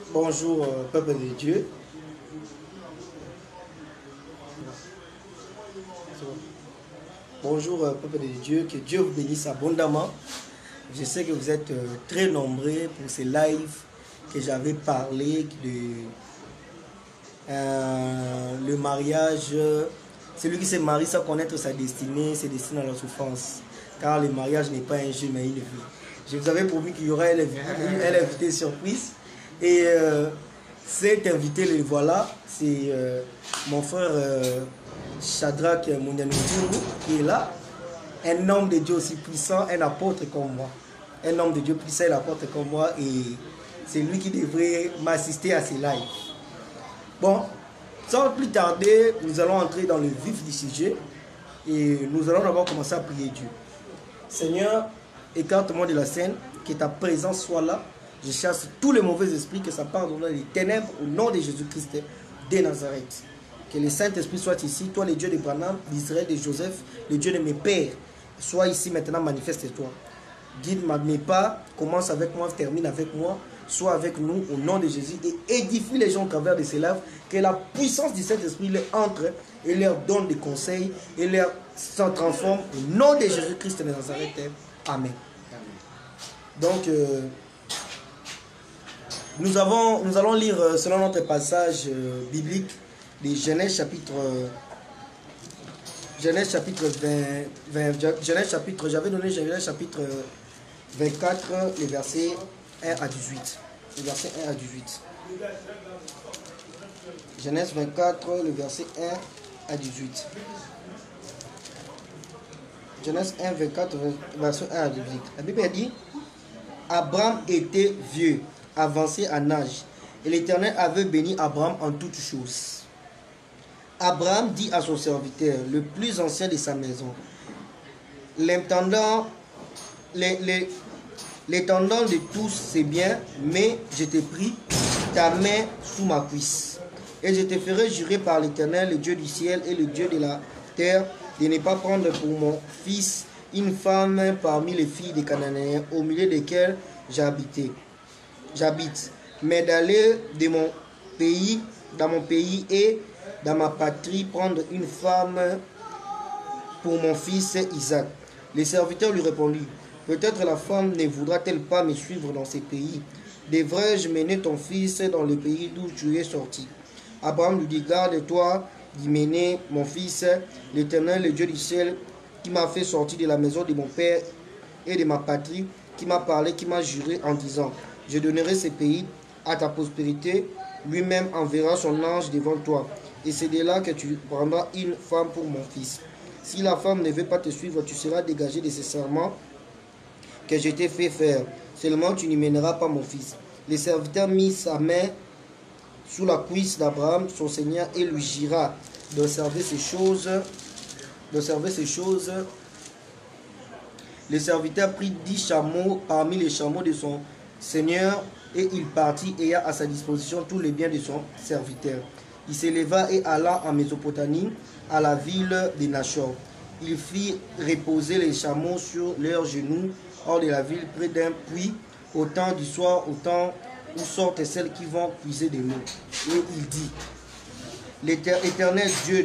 Bonjour, peuple de Dieu. Bonjour, peuple de Dieu. Que Dieu vous bénisse abondamment. Je sais que vous êtes très nombreux pour ces lives que j'avais parlé de le mariage. Celui qui se marie sans connaître sa destinée, se destine à la souffrance. Car le mariage n'est pas un jeu, mais une vie. Je vous avais promis qu'il y aurait un invité surprise. Et cet invité, le voilà, c'est mon frère Shadrach Mounianoudjourou qui est là. Un homme de Dieu aussi puissant, un apôtre comme moi. Un homme de Dieu puissant, un apôtre comme moi. Et c'est lui qui devrait m'assister à ces lives. Bon, sans plus tarder, nous allons entrer dans le vif du sujet. Et nous allons d'abord commencer à prier Dieu. Seigneur, écarte-moi de la scène, que ta présence soit là. Je chasse tous les mauvais esprits, que ça part dans les ténèbres au nom de Jésus-Christ de Nazareth. Que le Saint-Esprit soit ici, toi le Dieu d'Abraham, d'Israël, de Joseph, le Dieu de mes pères. Sois ici maintenant, manifeste-toi. Guide mes pas, commence avec moi, termine avec moi. Sois avec nous au nom de Jésus et édifie les gens au travers de ces lèvres. Que la puissance du Saint-Esprit leur entre et leur donne des conseils et leur s'en transforme au nom de Jésus-Christ de Nazareth. Amen. Donc, nous allons lire selon notre passage biblique de Genèse chapitre 20, j'avais donné Genèse chapitre 24, les versets 1 à 18. Le verset 1 à 18. Genèse 24, le verset 1 à 18. Genèse 1, 24, verset 1 à 18. La Bible dit, Abraham était vieux, avancé en âge, et l'Éternel avait béni Abraham en toutes choses. Abraham dit à son serviteur, le plus ancien de sa maison, l'étendant de tous ses biens, mais je t'ai pris ta main sous ma cuisse. Et je te ferai jurer par l'Éternel, le Dieu du ciel et le Dieu de la terre, de ne pas prendre pour mon fils une femme parmi les filles des Cananéens, au milieu desquelles j'habite, mais d'aller dans mon pays et dans ma patrie, prendre une femme pour mon fils Isaac. Le serviteur lui répondit, peut-être la femme ne voudra-t-elle pas me suivre dans ces pays? Devrais-je mener ton fils dans le pays d'où tu es sorti? Abraham lui dit, garde-toi d'y mener mon fils, l'Éternel, le Dieu du ciel, qui m'a fait sortir de la maison de mon père et de ma patrie, qui m'a parlé, qui m'a juré en disant, je donnerai ces pays à ta postérité, lui-même enverra son ange devant toi. Et c'est de là que tu prendras une femme pour mon fils. Si la femme ne veut pas te suivre, tu seras dégagé de ces serments que je t'ai fait faire. Seulement tu n'y mèneras pas mon fils. Le serviteur mit sa main sous la cuisse d'Abraham, son Seigneur, et lui jura d'observer ces choses. Le serviteur prit 10 chameaux parmi les chameaux de son Seigneur, et il partit ayant à sa disposition tous les biens de son serviteur. Il s'éleva et alla en Mésopotamie, à la ville de Nachor. Il fit reposer les chameaux sur leurs genoux hors de la ville, près d'un puits, au temps du soir, au temps où sortent celles qui vont puiser de l'eau. Et il dit, l'Éternel Dieu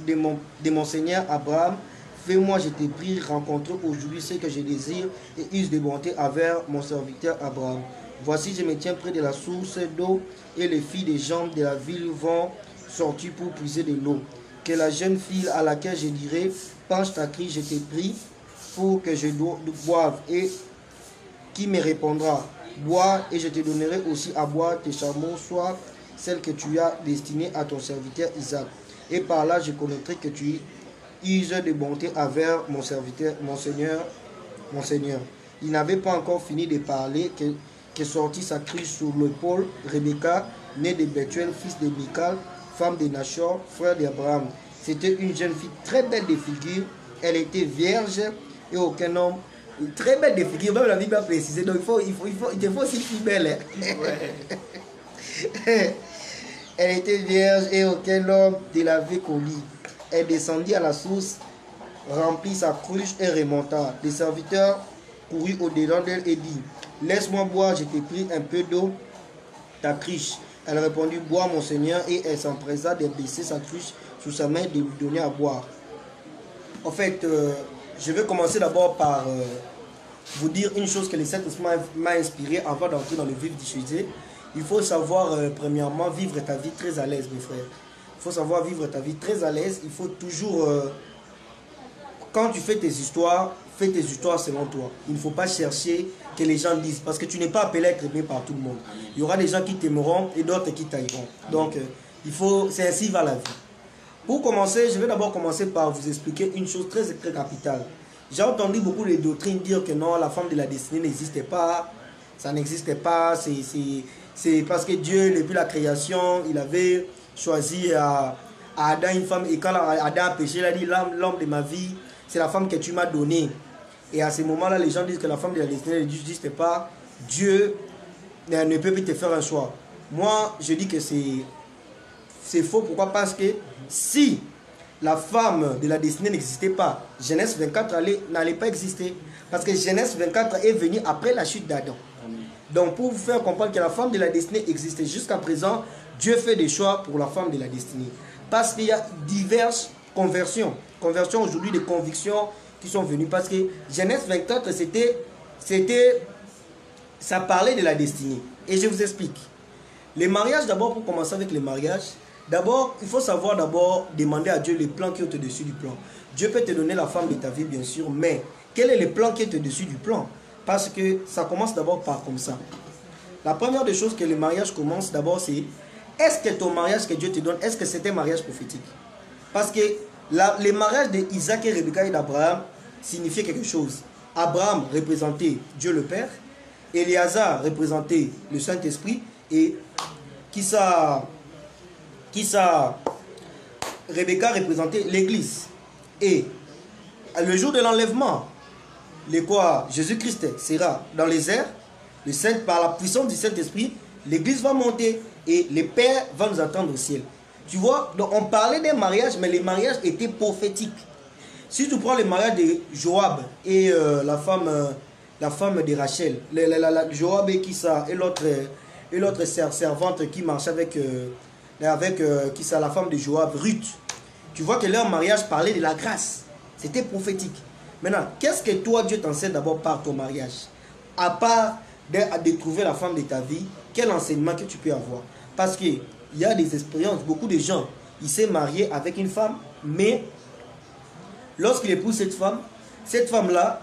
de mon Seigneur Abraham, fais-moi, je t'ai pris, rencontrer aujourd'hui ce que je désire, et use de bonté envers mon serviteur Abraham. Voici, je me tiens près de la source d'eau, et les filles des gens de la ville vont sortir pour puiser de l'eau. Que la jeune fille à laquelle je dirai, penche ta crie, je t'ai pris, pour que je boive, et qui me répondra, bois, et je te donnerai aussi à boire tes chameaux, soit celle que tu as destinée à ton serviteur Isaac. Et par là, je connaîtrai que tu uses de bonté envers mon serviteur, mon Seigneur. Il n'avait pas encore fini de parler que sortit sa cruche sur l'épaule Rebecca, née de Bethuel, fils de Michal, femme de Nachor, frère d'Abraham. C'était une jeune fille très belle de figure. Elle était vierge et aucun homme. Très belle de figure, même la Bible a précisé. Donc il faut aussi une fille belle. Hein? Ouais. Elle était vierge et aucun homme ne l'avait connue. Elle descendit à la source, remplit sa cruche et remonta. Les serviteurs courut au-dedans d'elle et dit, laisse-moi boire, je t'ai pris un peu d'eau ta cruche. Elle répondit, bois mon Seigneur, et elle s'empressa de baisser sa cruche sous sa main et de lui donner à boire. En fait, je vais commencer d'abord par vous dire une chose que le Saint-Esprit m'a inspiré avant d'entrer dans le vif du sujet. Il faut savoir, premièrement, vivre ta vie très à l'aise, mes frères. Il faut savoir vivre ta vie très à l'aise. Il faut toujours, quand tu fais tes histoires selon toi. Il ne faut pas chercher que les gens disent, parce que tu n'es pas appelé à être aimé par tout le monde. Il y aura des gens qui t'aimeront et d'autres qui tailleront. Donc, c'est ainsi va la vie. Pour commencer, je vais d'abord commencer par vous expliquer une chose très, très capitale. J'ai entendu beaucoup de doctrines dire que non, la femme de la destinée n'existait pas, ça n'existait pas, c'est parce que Dieu, depuis la création, il avait choisi à Adam une femme, et quand Adam a péché, il a dit, l'homme de ma vie, c'est la femme que tu m'as donnée. Et à ce moment-là, les gens disent que la femme de la destinée n'existe pas, Dieu ne peut plus te faire un choix. Moi, je dis que c'est faux. Pourquoi? Parce que si la femme de la destinée n'existait pas, Genèse 24 n'allait pas exister. Parce que Genèse 24 est venu après la chute d'Adam. Donc pour vous faire comprendre que la femme de la destinée existait jusqu'à présent, Dieu fait des choix pour la femme de la destinée. Parce qu'il y a diverses conversions. Conversions aujourd'hui, des convictions qui sont venues. Parce que Genèse 24, ça parlait de la destinée. Et je vous explique. Les mariages, d'abord, pour commencer avec les mariages, d'abord, il faut savoir d'abord demander à Dieu les plans qui est au-dessus du plan. Dieu peut te donner la femme de ta vie, bien sûr, mais quel est le plan qui est au-dessus du plan? Parce que ça commence d'abord par comme ça. La première des choses que le mariage commence d'abord, c'est est-ce que ton mariage que Dieu te donne, est-ce que c'est un mariage prophétique? Parce que les mariages d'Isaac et Rebecca et d'Abraham signifiaient quelque chose. Abraham représentait Dieu le Père, Éléazar représentait le Saint-Esprit, et Rebecca représentait l'Église. Et le jour de l'enlèvement, Jésus-Christ sera dans les airs, par la puissance du Saint-Esprit, l'Église va monter et le Père va nous attendre au ciel. Tu vois, donc on parlait des mariages, mais les mariages étaient prophétiques. Si tu prends le mariage de Joab et la femme de Rachel, Joab et Kissa et l'autre servante qui marche avec Kissa, la femme de Joab, Ruth, tu vois que leur mariage parlait de la grâce. C'était prophétique. Maintenant, qu'est-ce que toi, Dieu t'enseigne d'abord par ton mariage? À part de trouver la femme de ta vie, quel enseignement que tu peux avoir? Parce qu'il y a des expériences, beaucoup de gens, ils s'est marié avec une femme, mais lorsqu'il épouse cette femme-là,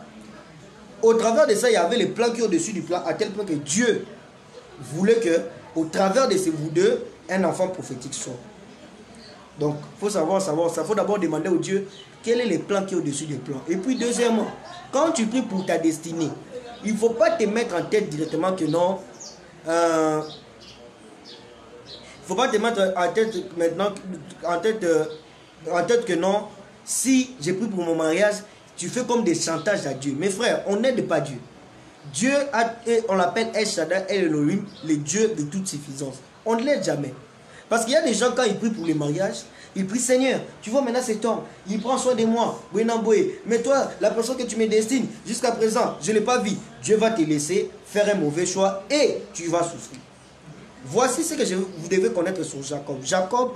au travers de ça, il y avait les plans qui sont au-dessus du plan, à tel point que Dieu voulait que, au travers de vous deux, un enfant prophétique soit. Donc, il faut savoir ça. Il faut d'abord demander au Dieu quel est le plan qui est au-dessus du plan. Et puis, deuxièmement, quand tu pries pour ta destinée, il ne faut pas te mettre en tête directement que non. Il ne faut pas te mettre en tête maintenant, en tête que non. Si j'ai pris pour mon mariage, tu fais comme des chantages à Dieu. Mes frères, on n'aide pas Dieu. Dieu, on l'appelle El Shaddai, El Elohim, le Dieu de toute suffisance. On ne l'aide jamais. Parce qu'il y a des gens, quand ils prient pour les mariages, ils prient, Seigneur, tu vois maintenant cet homme, il prend soin de moi, mais toi, la personne que tu me destines, jusqu'à présent, je ne l'ai pas vu. Dieu va te laisser faire un mauvais choix et tu vas souffrir. Voici ce que vous devez connaître sur Jacob. Jacob,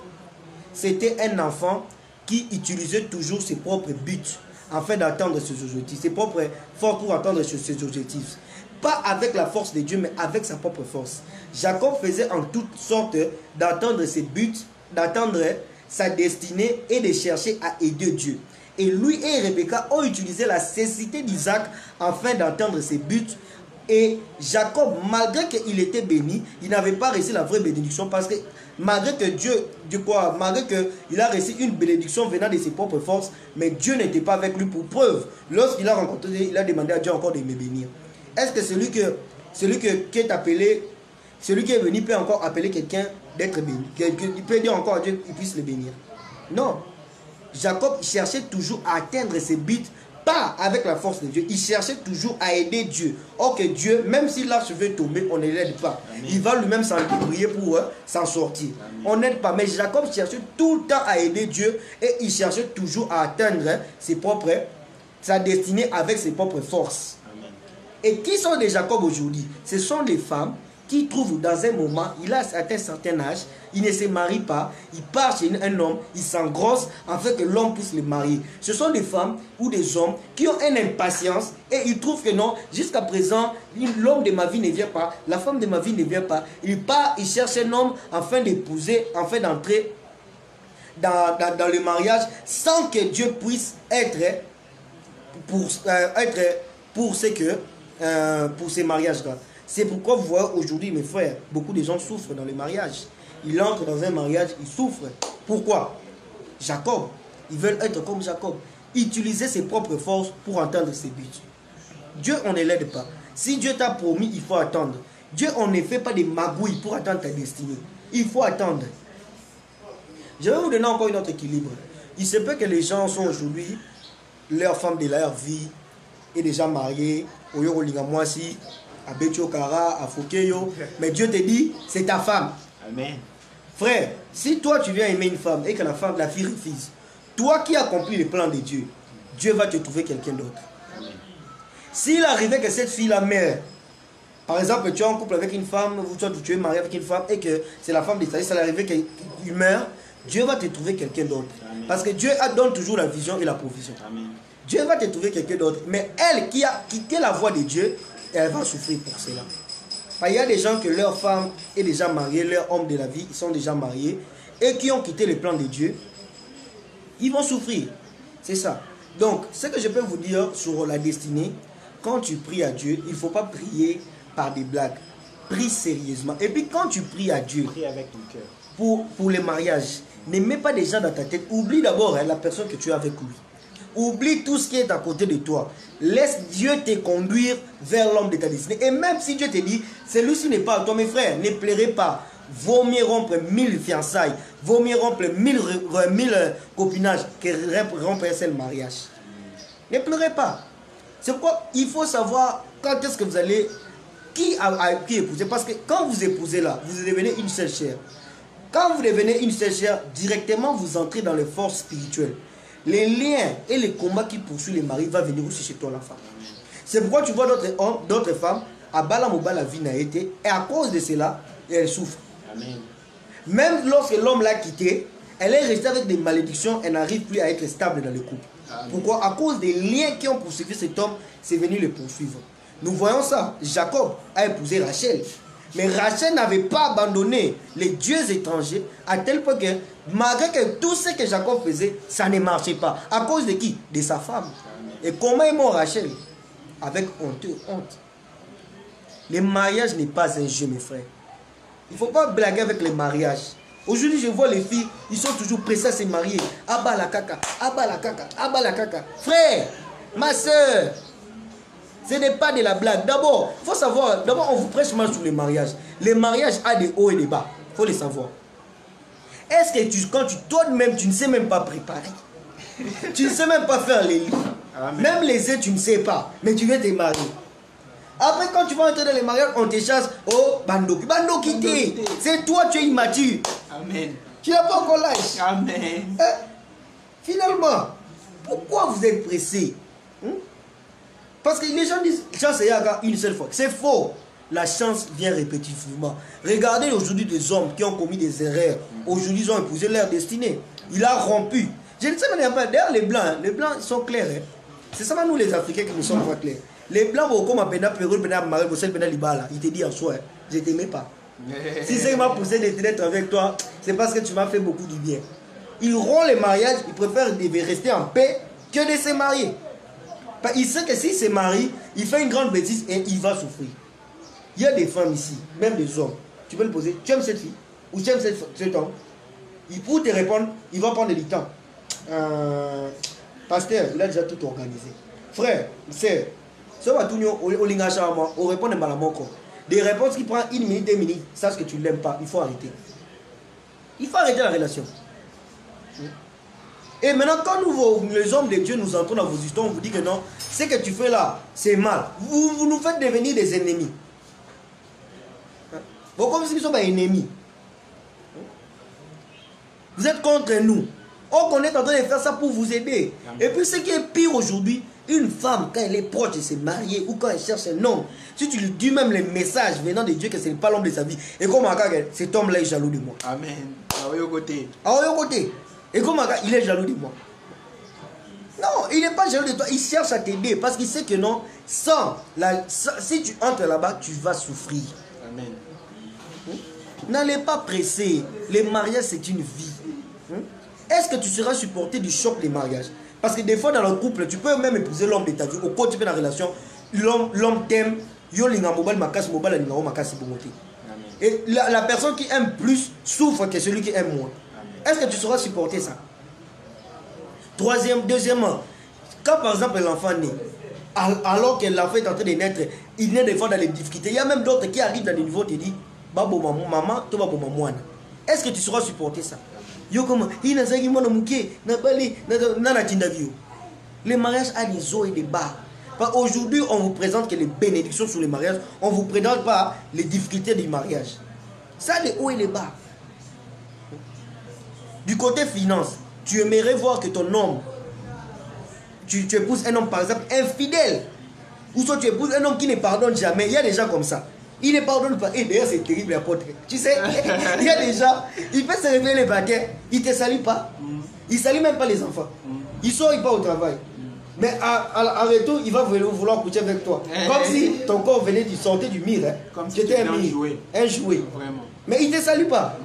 c'était un enfant qui utilisait toujours ses propres buts afin d'atteindre ses objectifs, ses propres forces pour atteindre ses objectifs. Pas avec la force de Dieu, mais avec sa propre force. Jacob faisait en toutes sortes d'atteindre ses buts, d'atteindre sa destinée et de chercher à aider Dieu. Et lui et Rebecca ont utilisé la cécité d'Isaac afin d'atteindre ses buts. Et Jacob, malgré qu'il était béni, il n'avait pas reçu la vraie bénédiction parce que malgré qu'il a reçu une bénédiction venant de ses propres forces, mais Dieu n'était pas avec lui pour preuve. Lorsqu'il a rencontré, il a demandé à Dieu encore de me bénir. Est-ce que celui qui est appelé, celui qui est venu peut encore appeler quelqu'un d'être béni? Il peut dire encore à Dieu qu'il puisse le bénir? Non. Jacob cherchait toujours à atteindre ses buts, pas avec la force de Dieu. Il cherchait toujours à aider Dieu. Or que Dieu, même si l'arche veut tomber, on ne l'aide pas. Amen. Il va lui-même s'en débrouiller pour s'en sortir. Amen. On n'aide pas. Mais Jacob cherchait tout le temps à aider Dieu et il cherchait toujours à atteindre sa destinée avec ses propres forces. Amen. Et qui sont les Jacob aujourd'hui? Ce sont les femmes qui trouve dans un moment, il a atteint un certain âge, il ne se marie pas, il part chez un homme, il s'engrosse afin que l'homme puisse le marier. Ce sont des femmes ou des hommes qui ont une impatience et ils trouvent que non, jusqu'à présent, l'homme de ma vie ne vient pas, la femme de ma vie ne vient pas. Il part, il cherche un homme afin d'épouser, afin d'entrer dans le mariage sans que Dieu puisse être pour ces mariages-là. C'est pourquoi vous voyez aujourd'hui, mes frères, beaucoup de gens souffrent dans le mariage. Ils entrent dans un mariage, ils souffrent. Pourquoi? Jacob, ils veulent être comme Jacob. Utiliser ses propres forces pour atteindre ses buts. Dieu, on ne l'aide pas. Si Dieu t'a promis, il faut attendre. Dieu, on ne fait pas des magouilles pour atteindre ta destinée. Il faut attendre. Je vais vous donner encore une autre équilibre. Il se peut que les gens sont aujourd'hui, leur femme de leur vie est déjà mariée, au Yorolingamwasi, à Betchokara, à Fokeyo, mais Dieu te dit, c'est ta femme. Amen. Frère, si toi tu viens aimer une femme et que la fille refuse, toi qui accomplis le plan de Dieu, Dieu va te trouver quelqu'un d'autre. S'il arrivait que cette fille-là meurt, par exemple, tu es en couple avec une femme, tu es marié avec une femme et que c'est la femme de ta vie, ça arrivait qu'il meurt, Dieu va te trouver quelqu'un d'autre. Parce que Dieu donne toujours la vision et la provision. Amen. Dieu va te trouver quelqu'un d'autre. Mais elle qui a quitté la voie de Dieu, elle va souffrir pour cela. Il y a des gens que leur femme est déjà mariée, leur homme de la vie, ils sont déjà mariés, et qui ont quitté le plan de Dieu, ils vont souffrir. C'est ça. Donc, ce que je peux vous dire sur la destinée, quand tu pries à Dieu, il ne faut pas prier par des blagues. Prie sérieusement. Et puis quand tu pries à Dieu, prie avec ton cœur. Pour les mariages, ne mets pas des gens dans ta tête. Oublie d'abord la personne que tu es avec lui. Oublie tout ce qui est à côté de toi. Laisse Dieu te conduire vers l'homme de ta destinée. Et même si Dieu te dit, celui-ci n'est pas à toi, mes frères, ne pleurez pas. Vaut mieux rompre 1000 fiançailles. Vaut mieux rompre 1000 copinages que rompre un seul mariage. Ne pleurez pas. C'est pourquoi il faut savoir quand est-ce que vous allez, qui épouser. Parce que quand vous épousez là, vous devenez une seule chair. Quand vous devenez une seule chair, directement vous entrez dans les forces spirituelles. Les liens et les combats qui poursuivent les maris vont venir aussi chez toi la femme. C'est pourquoi tu vois d'autres hommes, d'autres femmes, à Balamoba la vie n'a été, et à cause de cela, elles souffrent. Amen. Même lorsque l'homme l'a quittée, elle est restée avec des malédictions, elle n'arrive plus à être stable dans le couple. Amen. Pourquoi? À cause des liens qui ont poursuivi cet homme, c'est venu le poursuivre. Nous voyons ça. Jacob a épousé Rachel. Mais Rachel n'avait pas abandonné les dieux étrangers à tel point que malgré que tout ce que Jacob faisait, ça ne marchait pas. À cause de qui? De sa femme. Et comment est mort Rachel? Avec honte. Le mariage n'est pas un jeu, mes frères. Il ne faut pas blaguer avec les mariages. Aujourd'hui, je vois les filles, ils sont toujours pressés à se marier. Abba la caca, abba la caca, abba la caca. Frère, ma soeur, ce n'est pas de la blague. D'abord, il faut savoir, d'abord on vous prêche mal sur les mariages. Les mariages a des hauts et des bas. Il faut les savoir. Est-ce que quand tu toi-même, tu ne sais même pas préparer? Tu ne sais même pas faire les lits. Amen. Même les aides, tu ne sais pas. Mais tu viens te marier. Après, quand tu vas entrer dans les mariages, on te chasse. Oh, Bando. Bando quitté. C'est toi, tu es immature. Amen. Tu n'as pas encore l'âge. Amen. Finalement, pourquoi vous êtes pressé? Parce que les gens disent, chance c'est une seule fois. C'est faux. La chance vient répétitivement. Regardez aujourd'hui des hommes qui ont commis des erreurs. Aujourd'hui, ils ont épousé leur destinée. Il a rompu. Je ne sais pas, d'ailleurs les blancs ils sont clairs. Hein. C'est seulement nous les Africains qui ne sommes pas clairs. Les blancs, comme à Pena Pérou, Pena Maré, Pena Libala, il te dit en soi, je ne t'aimais pas. Si c'est qui m'a poussé d'être avec toi, c'est parce que tu m'as fait beaucoup du bien. Ils rompent les mariages, ils préfèrent rester en paix que de se marier. Il sait que s'il se marie, il fait une grande bêtise et il va souffrir. Il y a des femmes ici, même des hommes. Tu peux le poser, tu aimes cette fille ou tu aimes cet homme? Pour te répondre, il va prendre du temps. Pasteur, il a déjà tout organisé. Frère, sœur, ça va tout on répond de malamoko. Des réponses qui prennent 1 minute, 2 minutes, sache que tu ne l'aimes pas, il faut arrêter. Il faut arrêter la relation. Et maintenant, quand nous, les hommes de Dieu, nous entrons dans vos histoires, on vous dit que non, ce que tu fais là, c'est mal. Vous nous faites devenir des ennemis. Vous comme si nous sommes ennemis. Vous êtes contre nous. On est en train de faire ça pour vous aider. Et puis ce qui est pire aujourd'hui, Une femme, quand elle est proche de se marier ou quand elle cherche un homme, si tu lui dis même les messages venant de Dieu que ce n'est pas l'homme de sa vie, et comme cet homme-là est jaloux de moi. Amen. Ah oui, au côté. Ah oui, au côté. Et comme il est jaloux de moi. Non, il n'est pas jaloux de toi, il cherche à t'aider parce qu'il sait que non, si tu entres là-bas, tu vas souffrir. Amen. N'allez pas presser. Les mariages, c'est une vie. Est-ce que tu seras supporté du choc des mariages? Parce que des fois, dans le couple, tu peux même épouser l'homme de ta vie. Au cours, tu fais la relation, l'homme t'aime. Et la personne qui aime plus souffre que celui qui aime moins. Est-ce que tu sauras supporter ça? Deuxièmement, quand par exemple l'enfant naît, alors que l'enfant est en train de naître, il naît des fois dans les difficultés. Il y a même d'autres qui arrivent dans des niveaux et te disent Babo maman, toi babo maman. Est-ce que tu sauras supporter ça? Yo comment il n'a pas les mariages a des hauts et des bas. Aujourd'hui, on vous présente que les bénédictions sur les mariages, on ne vous présente pas les difficultés du mariage. Ça, les hauts et les bas. Du côté finance, tu aimerais voir que ton homme, tu épouses un homme par exemple infidèle, ou soit tu épouses un homme qui ne pardonne jamais. Il y a des gens comme ça. Il ne pardonne pas. Et d'ailleurs, c'est terrible, l'apôtre. Tu sais, il y a des gens, il peut se réveiller les matin, il ne te salue pas. Il ne salue même pas les enfants. Il sort, il part au travail. Mais en retour, il va vouloir coucher avec toi. Comme si ton corps venait de sortir du mire. Comme si c'était un jouet. Un jouet. Vraiment. Mais il ne te salue pas.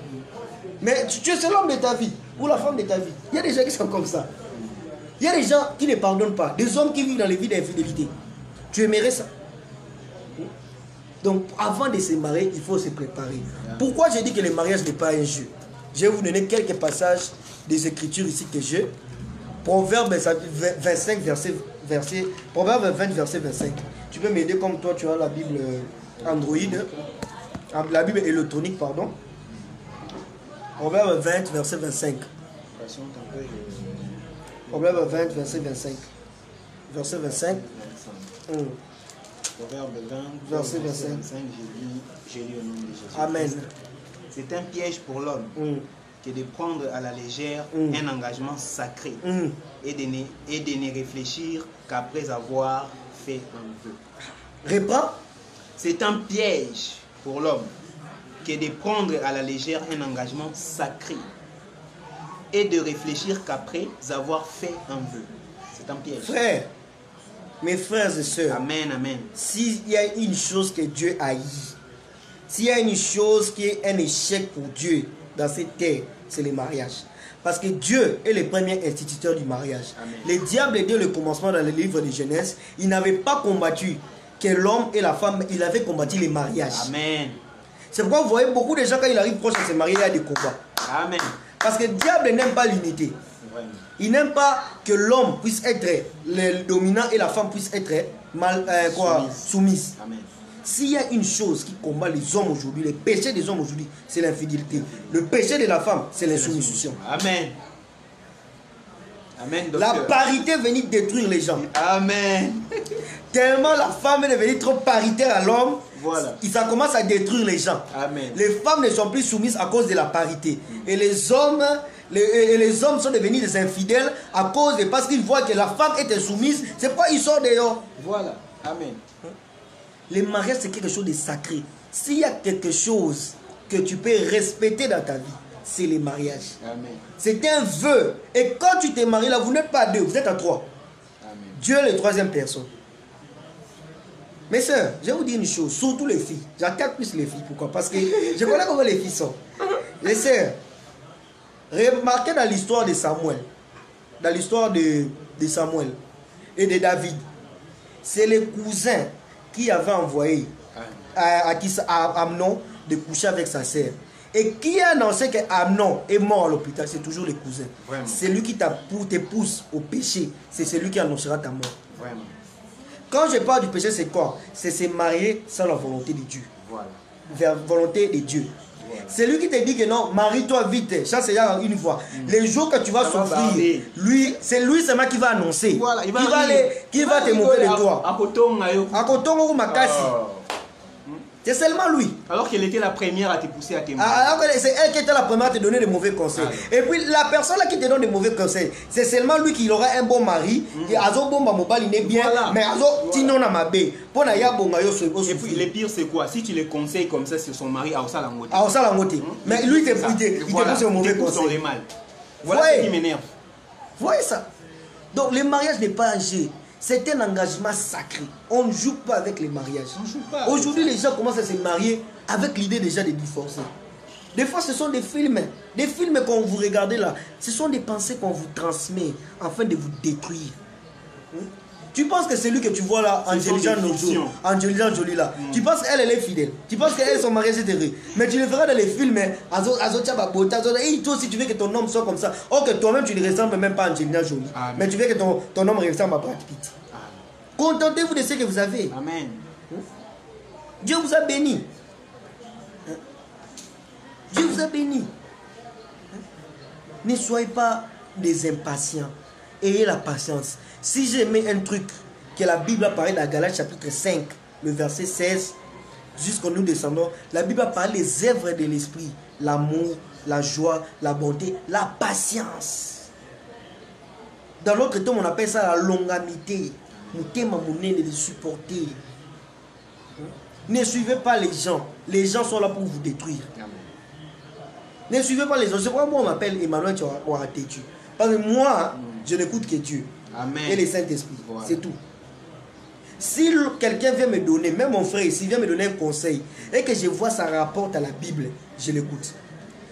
Mais tu es l'homme de ta vie ou la femme de ta vie. Il y a des gens qui sont comme ça. Il y a des gens qui ne pardonnent pas. Des hommes qui vivent dans les vies d'infidélité. Tu aimerais ça? Donc, avant de se marier, il faut se préparer. Pourquoi je dis que le mariage n'est pas un jeu? Je vais vous donner quelques passages des Écritures ici que j'ai. Proverbe 25, Proverbe 20, verset 25. Tu peux m'aider comme toi, tu as la Bible Android. La Bible électronique, pardon. Proverbe 20, verset 25. Proverbe 20, verset 25. Verset 25. Proverbe 20, verset 25. J'ai lu au nom de Jésus. Amen. C'est un piège pour l'homme que de prendre à la légère un engagement sacré et de ne réfléchir qu'après avoir fait un vœu. Reprends. C'est un piège pour l'homme que de prendre à la légère un engagement sacré et de réfléchir qu'après avoir fait un vœu. C'est un piège. Frère, mes frères et sœurs, amen, amen. S'il y a une chose que Dieu haït, s'il y a une chose qui est un échec pour Dieu dans cette terre, c'est le mariage. Parce que Dieu est le premier instituteur du mariage. Amen. Le diable, dès le commencement dans le livre de Genèse, il n'avait pas combattu que l'homme et la femme, il avait combattu les mariages. Amen. C'est pourquoi vous voyez beaucoup de gens, quand ils arrivent proche de se marier, il y a des combats. Amen. Parce que le diable n'aime pas l'unité. Il n'aime pas que l'homme puisse être le dominant et la femme puisse être soumise. Amen. S'il y a une chose qui combat les hommes aujourd'hui, le péché des hommes aujourd'hui, c'est l'infidélité. Le péché de la femme, c'est l'insoumission. Amen. Amen, la parité venait détruire les gens. Amen. Tellement la femme est devenue trop paritaire à l'homme, voilà. Ça commence à détruire les gens. Amen. Les femmes ne sont plus soumises à cause de la parité. Et les hommes sont devenus des infidèles à cause de parce qu'ils voient que la femme est insoumise. C'est pourquoi ils sortent dehors. Voilà. Amen. Le mariage, c'est quelque chose de sacré. S'il y a quelque chose que tu peux respecter dans ta vie, c'est le mariage. C'est un vœu. Et quand tu t'es marié là, vous n'êtes pas à deux, vous êtes à trois. Amen. Dieu est la troisième personne. Mes soeurs, je vais vous dire une chose, surtout les filles. J'attaque plus les filles. Pourquoi? Parce que je connais comment les filles sont. Les soeurs, remarquez dans l'histoire de Samuel, dans l'histoire de Samuel et de David, c'est les cousins qui avait envoyé à Amnon de coucher avec sa sœur. Et qui a annoncé que Amnon est mort à l'hôpital? C'est toujours les cousins. C'est lui qui te pousse au péché. C'est celui qui annoncera ta mort. Vraiment. Quand je parle du péché, c'est quoi? C'est se marier sans la volonté de Dieu. Voilà. Vers volonté de Dieu. Voilà. C'est lui qui te dit que non, marie-toi vite, chasse une fois. Les jours que tu vas souffrir, c'est lui seulement qui va annoncer. Voilà. Qui va te montrer de toi. C'est seulement lui. Alors qu'elle était la première à te pousser à te marier. Alors que c'est elle qui était la première à te donner de mauvais conseils. Et puis la personne là qui te donne de mauvais conseils, c'est seulement lui qui aura un bon mari. Et azo bomba mobile il est bien, mais azo tino na mabe. Pour na ya bonga yo so. Et puis le pire c'est quoi? Si tu les conseilles comme ça sur son mari, à ça la moitié. À ça la moitié. Mais lui il te pousse au mauvais conseil. Voilà ce qui m'énerve. Voyez ça. Donc le mariage n'est pas un jeu. C'est un engagement sacré. On ne joue pas avec les mariages. Aujourd'hui, les gens commencent à se marier avec l'idée déjà de divorcer. Des fois, ce sont des films. Des films qu'on vous regardez là. Ce sont des pensées qu'on vous transmet afin de vous détruire. Tu penses que celui que tu vois là, Angelina Jolie là, tu penses qu'elle est fidèle. Tu penses qu'elle, son mariage est heureux. Mais tu le verras dans les films. Et toi aussi, tu veux que ton homme soit comme ça. Or que toi-même, tu ne ressembles même pas à Angelina Jolie. Amen. Mais tu veux que ton homme ressemble à Brad Pitt. Contentez-vous de ce que vous avez. Amen. Dieu vous a béni. Dieu vous a béni. Ne soyez pas des impatients. Ayez la patience. Si j'ai mis un truc que la Bible a parlé dans Galates chapitre 5, le verset 16, jusqu'à nous descendons, la Bible a parlé des œuvres de l'esprit, l'amour, la joie, la bonté, la patience. Dans l'autre temps, on appelle ça la longanimité. De supporter. Ne suivez pas les gens. Les gens sont là pour vous détruire. Ne suivez pas les gens. C'est pourquoi moi on m'appelle Emmanuel Ouaratetu. Parce que moi, je n'écoute que Dieu. Amen. Et le Saint-Esprit. Voilà. C'est tout. Si quelqu'un vient me donner, même mon frère ici vient me donner un conseil, et que je vois ça rapporte à la Bible, je l'écoute.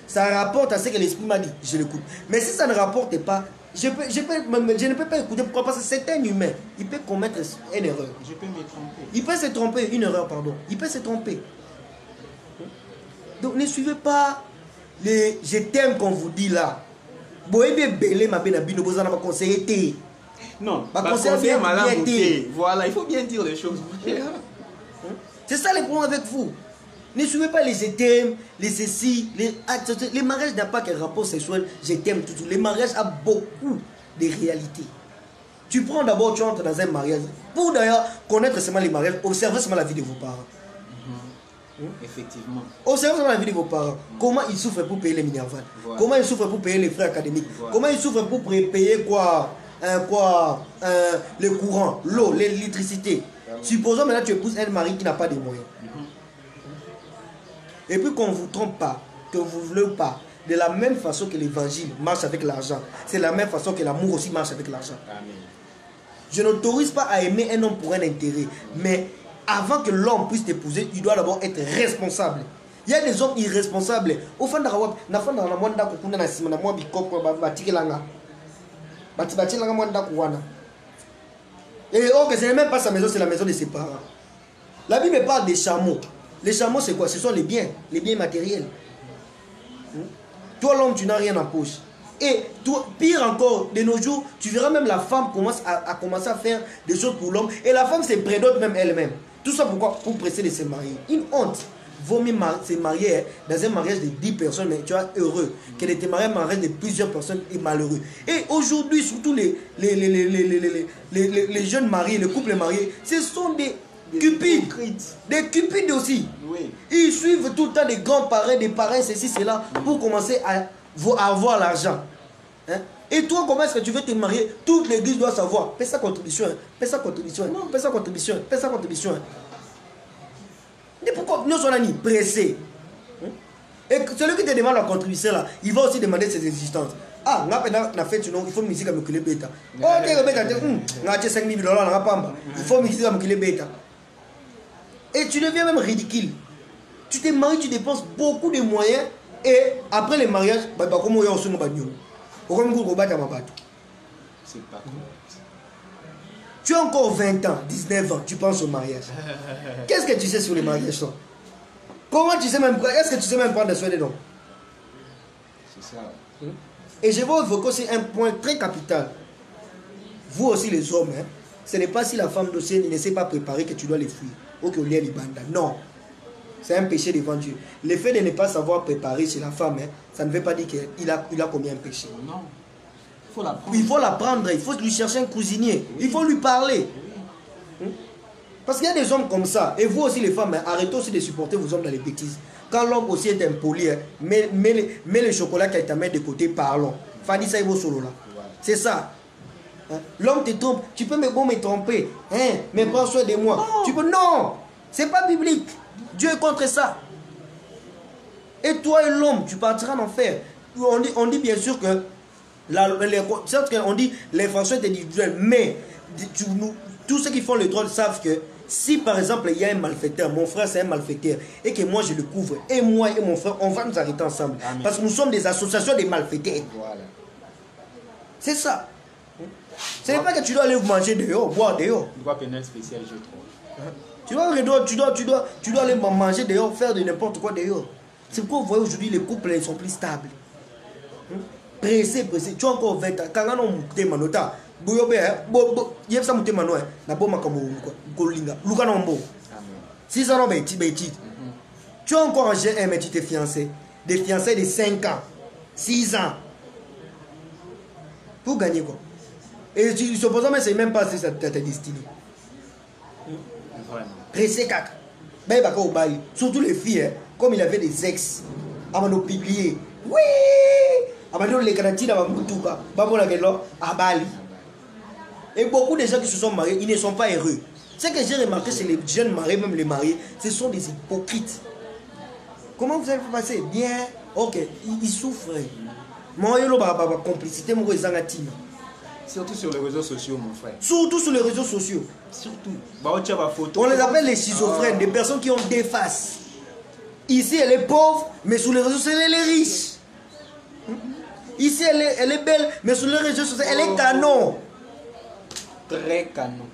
Ça rapporte à ce que l'Esprit m'a dit, je l'écoute. Mais si ça ne rapporte pas, je ne peux pas écouter. Pourquoi? Parce que c'est un humain. Il peut commettre une erreur. Je peux me tromper. Il peut se tromper, une erreur, pardon. Il peut se tromper. Donc ne suivez pas les je t'aime qu'on vous dit là. Non, voilà, il faut bien dire les choses. C'est ça le problème avec vous. Ne suivez pas les je t'aime, les ceci, les mariages n'ont pas qu'un rapport sexuel, je t'aime tout. Les mariages ont beaucoup de réalités. Tu prends d'abord, tu entres dans un mariage. Pour d'ailleurs connaître seulement les mariages, observez seulement la vie de vos parents. Effectivement. Observez seulement la vie de vos parents. Comment ils souffrent pour payer les minervales. Voilà. Comment ils souffrent pour payer les frais académiques. Voilà. Comment ils souffrent pour payer le courant, l'eau, l'électricité. Supposons maintenant que tu épouses un mari qui n'a pas de moyens. Et puis qu'on ne vous trompe pas, que vous ne voulez pas, de la même façon que l'évangile marche avec l'argent, c'est la même façon que l'amour aussi marche avec l'argent. Je n'autorise pas à aimer un homme pour un intérêt, mais avant que l'homme puisse t'épouser, il doit d'abord être responsable. Il y a des hommes irresponsables. Au fond de la et oh, que ce n'est même pas sa maison, c'est la maison de ses parents. La Bible parle des chameaux. Les chameaux, c'est quoi? Ce sont les biens matériels. Toi, l'homme, tu n'as rien en poche. Et toi, pire encore, de nos jours, tu verras même la femme commence à commencer à faire des choses pour l'homme. Et la femme se prédote même elle-même. Tout ça pourquoi? Pour presser de se marier. Une honte. Vaut mieux se marier dans un mariage de 10 personnes, mais tu es heureux, que de te marier un mariage de plusieurs personnes et malheureux. Et aujourd'hui, surtout les jeunes mariés, les couples mariés, ce sont des cupides. Des cupides aussi. Oui. Ils suivent tout le temps des grands-parents, des parents, ceci, cela, pour commencer à avoir l'argent. Hein? Et toi, comment est-ce que tu veux te marier? Toute l'église doit savoir. Paie sa contribution. Paie sa contribution. Non, paie sa contribution. Paie sa contribution. Mais pourquoi nous sommes pressés? Et celui qui te demande la contribution là, il va aussi demander ses existences. Ah, il faut musique à me couler bêta. Oh, tu as 5 000 $, il faut musique à me couler bêta. Et tu deviens même ridicule. Tu te maries, tu dépenses beaucoup de moyens. Et après le mariage, comment il y a aussi mon bagnon? C'est pas cool. Tu as encore 20 ans, 19 ans, tu penses au mariage. Qu'est-ce que tu sais sur les mariages? Comment tu sais même, est-ce que tu sais même prendre soin des dons? C'est ça. Et je vais évoquer aussi un point très capital. Vous aussi les hommes, hein, ce n'est pas si la femme dossier ne sait pas préparer que tu dois les fuir. Ou que les banda. Non. C'est un péché devant Dieu. Le fait de ne pas savoir préparer chez la femme, hein, ça ne veut pas dire qu'il a commis un péché. Non. Il faut l'apprendre. Il faut l'apprendre, il faut lui chercher un cuisinier. Oui. Il faut lui parler. Oui. Parce qu'il y a des hommes comme ça. Et vous aussi les femmes, hein, arrêtez aussi de supporter vos hommes dans les bêtises. Quand l'homme aussi est impoli, hein, mets le chocolat qui t'a mis de côté, parlons. Fanny ça il vaut solo là. C'est ça. Hein? L'homme te trompe. Tu peux me tromper. Hein? Mais prends soin de moi. Oh. Tu peux... Non. C'est pas biblique. Dieu est contre ça. Et toi et l'homme, tu partiras en enfer. On dit bien sûr que on dit l'infraction est individuelle, mais tous ceux qui font le droit savent que si par exemple il y a un malfaiteur, mon frère c'est un malfaiteur, et que moi je le couvre, et moi et mon frère, on va nous arrêter ensemble. Amen. Parce que nous sommes des associations de malfaiteurs. Voilà. C'est ça. Ce n'est pas que tu dois aller manger dehors, boire dehors. Droit pénal spécial, je trouve. Tu dois aller manger dehors, faire de n'importe quoi dehors. C'est pourquoi vous voyez aujourd'hui les couples sont plus stables. Pressé. Tu as encore 20 ans. Quand on a manota, tu as encore un GM mais tu t'es fiancé. Des fiancés de 5 ans, 6 ans. Pour gagner quoi? Et tu supposons même c'est même pas si ça ta destinée. Pressé 4. Surtout les filles, hein, comme il avait des ex, avant de publier. Oui! Et beaucoup de gens qui se sont mariés, ils ne sont pas heureux. Ce que j'ai remarqué, c'est les jeunes mariés, même les mariés, ce sont des hypocrites. Comment vous allez passer? Bien, ok, ils souffrent. Complicité, surtout sur les réseaux sociaux, mon frère. Surtout sur les réseaux sociaux. Surtout. On les appelle les schizophrènes, des personnes qui ont des faces. Ici, elle est pauvre, mais sur les réseaux sociaux, elle est riche. Ici, elle est belle, mais sur les réseaux sociaux, elle est canon. Très canon.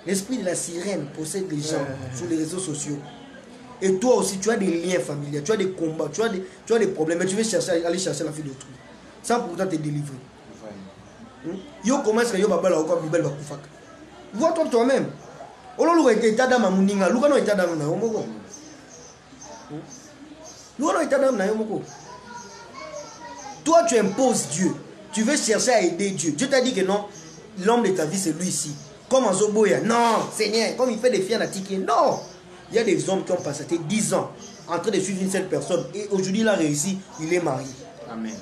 L'esprit de la sirène possède des gens sur les réseaux sociaux. Et toi aussi, tu as des liens familiaux, tu as des combats, tu as des problèmes, mais tu veux aller chercher la fille d'autrui. Ça pourtant te délivrer. Yo commence que yo babala encore bibel bakufak. Vois-toi toi-même. Olo était état ma muninga, luka no état d'âme na yomoko. Luka no état d'âme na yomoko. Toi tu imposes Dieu. Tu veux chercher à aider Dieu. Dieu t'a dit que non, l'homme de ta vie c'est lui ici. Comme en Zoboya. Non, Seigneur, comme il fait des filles à ticket. Non. Il y a des hommes qui ont passé 10 ans en train de suivre une seule personne et aujourd'hui il a réussi, il est marié. Amen.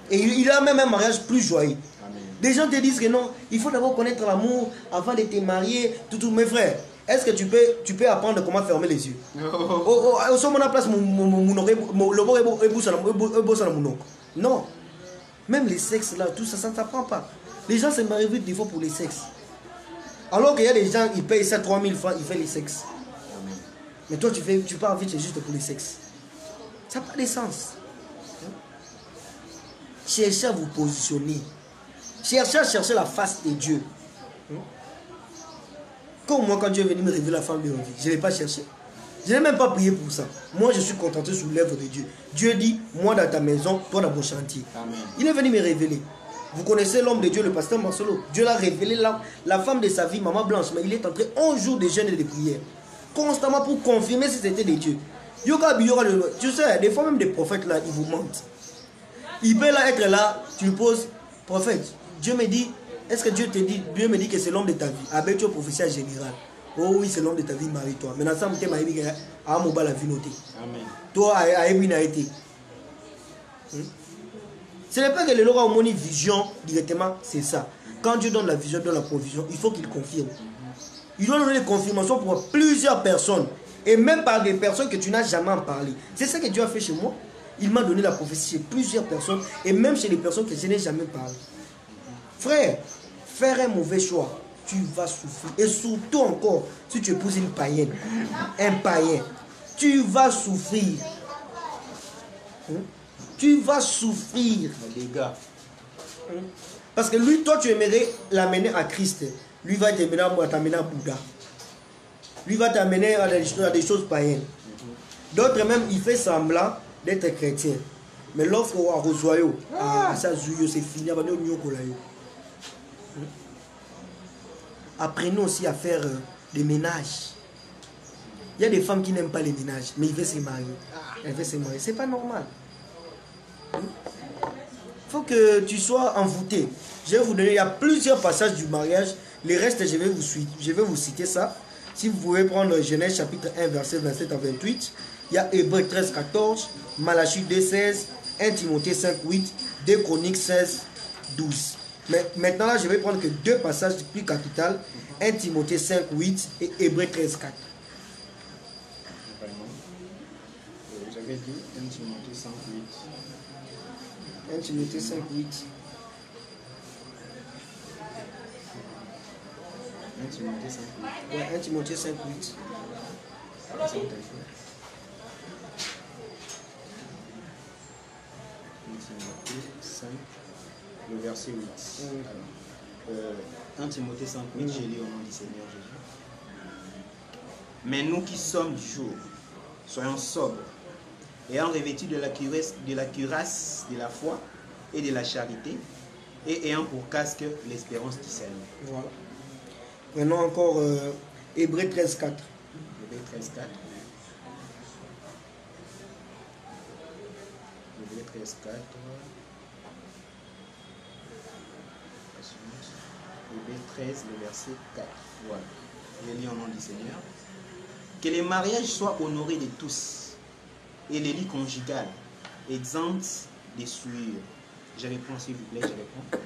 Et il a même un mariage plus joyeux. Amen. Des gens te disent que non, il faut d'abord connaître l'amour avant de te marier. Tout. Mes frères, est-ce que tu peux apprendre comment fermer les yeux? Non. Même les sexes là, tout ça, ça ne s'apprend pas. Les gens se marient vite des fois pour les sexes. Alors qu'il y a des gens, ils payent ça 3000 francs, ils font les sexes. Amen. Mais toi, tu pars vite juste pour les sexes. Ça n'a pas de sens. Cherchez à vous positionner. Cherchez à chercher la face de Dieu. Comme moi, quand Dieu est venu me révéler la femme de ma vie, je ne l'ai pas cherché. Je n'ai même pas prié pour ça. Moi, je suis contenté sous l'œuvre de Dieu. Dieu dit, moi dans ta maison, toi dans mon chantier. Amen. Il est venu me révéler. Vous connaissez l'homme de Dieu, le pasteur Marcelo. Dieu l'a révélé, la femme de sa vie, Maman Blanche. Mais il est entré 11 jours de jeûne et de prière. Constamment pour confirmer si c'était de Dieu. Tu sais, des fois même des prophètes là, ils vous mentent. Il peut là être là, tu lui poses, prophète, Dieu me dit, est-ce que Dieu me dit que c'est l'homme de ta vie? Ah ben tu es prophétie général. Oh oui, c'est l'homme de ta vie, marie-toi. Maintenant ça me dit, à Moba la vie notée. Amen. Toi, à Ebina été. Ce n'est pas que le Lord a une vision directement, c'est ça. Quand Dieu donne la vision, donne la provision, il faut qu'il confirme. Il doit donner des confirmations pour plusieurs personnes. Et même par des personnes que tu n'as jamais parlé. C'est ça que Dieu a fait chez moi. Il m'a donné la prophétie chez plusieurs personnes. Et même chez les personnes que je n'ai jamais parlé. Frère, faire un mauvais choix, tu vas souffrir. Et surtout encore, si tu épouses une païenne, un païen, tu vas souffrir. Tu vas souffrir. Les gars. Parce que lui, toi, tu aimerais l'amener à Christ. Lui va t'amener à Bouddha. Lui va t'amener à des choses païennes. D'autres même, il fait semblant d'être chrétien. Mais l'offre au Rosoyo, c'est fini. Apprenons aussi à faire des ménages. Il y a des femmes qui n'aiment pas les ménages, mais ils veulent se marier. Elles veulent se marier. C'est pas normal. Il faut que tu sois envoûté. Je vais vous donner, il y a plusieurs passages du mariage Les restes, je vais vous citer ça. Si vous pouvez prendre Genèse chapitre 1, verset 27 à 28, il y a Hébreux 13, 14, Malachie 2, 16, 1 Timothée 5, 8, 2 Chroniques 16, 12. Mais maintenant, là, je vais prendre que deux passages plus capitales, 1 Timothée 5, 8 et Hébreux 13, 4. J'avais dit 1 Timothée 5, 8. 1 Timothée 5, 8. 1 Timothée 5, 8. Ouais, 1 Timothée 5, 8. 5, le verset 8. Alors, 1 Timothée 5, 8, j'ai lu au nom du Seigneur Jésus. Mais nous qui sommes du jour, soyons sobres, ayant revêtus de la cuirasse, de la foi et de la charité, et ayant pour casque l'espérance du salut. Voilà. Prenons encore Hébreux 13, 4. Hébreux 13, 4. Hébreux 13, 4. Hébreux 13, le verset 4. Voilà. Je lis au nom du Seigneur. Que les mariages soient honorés de tous et les lits conjugales exempts des souillures. Je réponds s'il vous plaît, je réponds.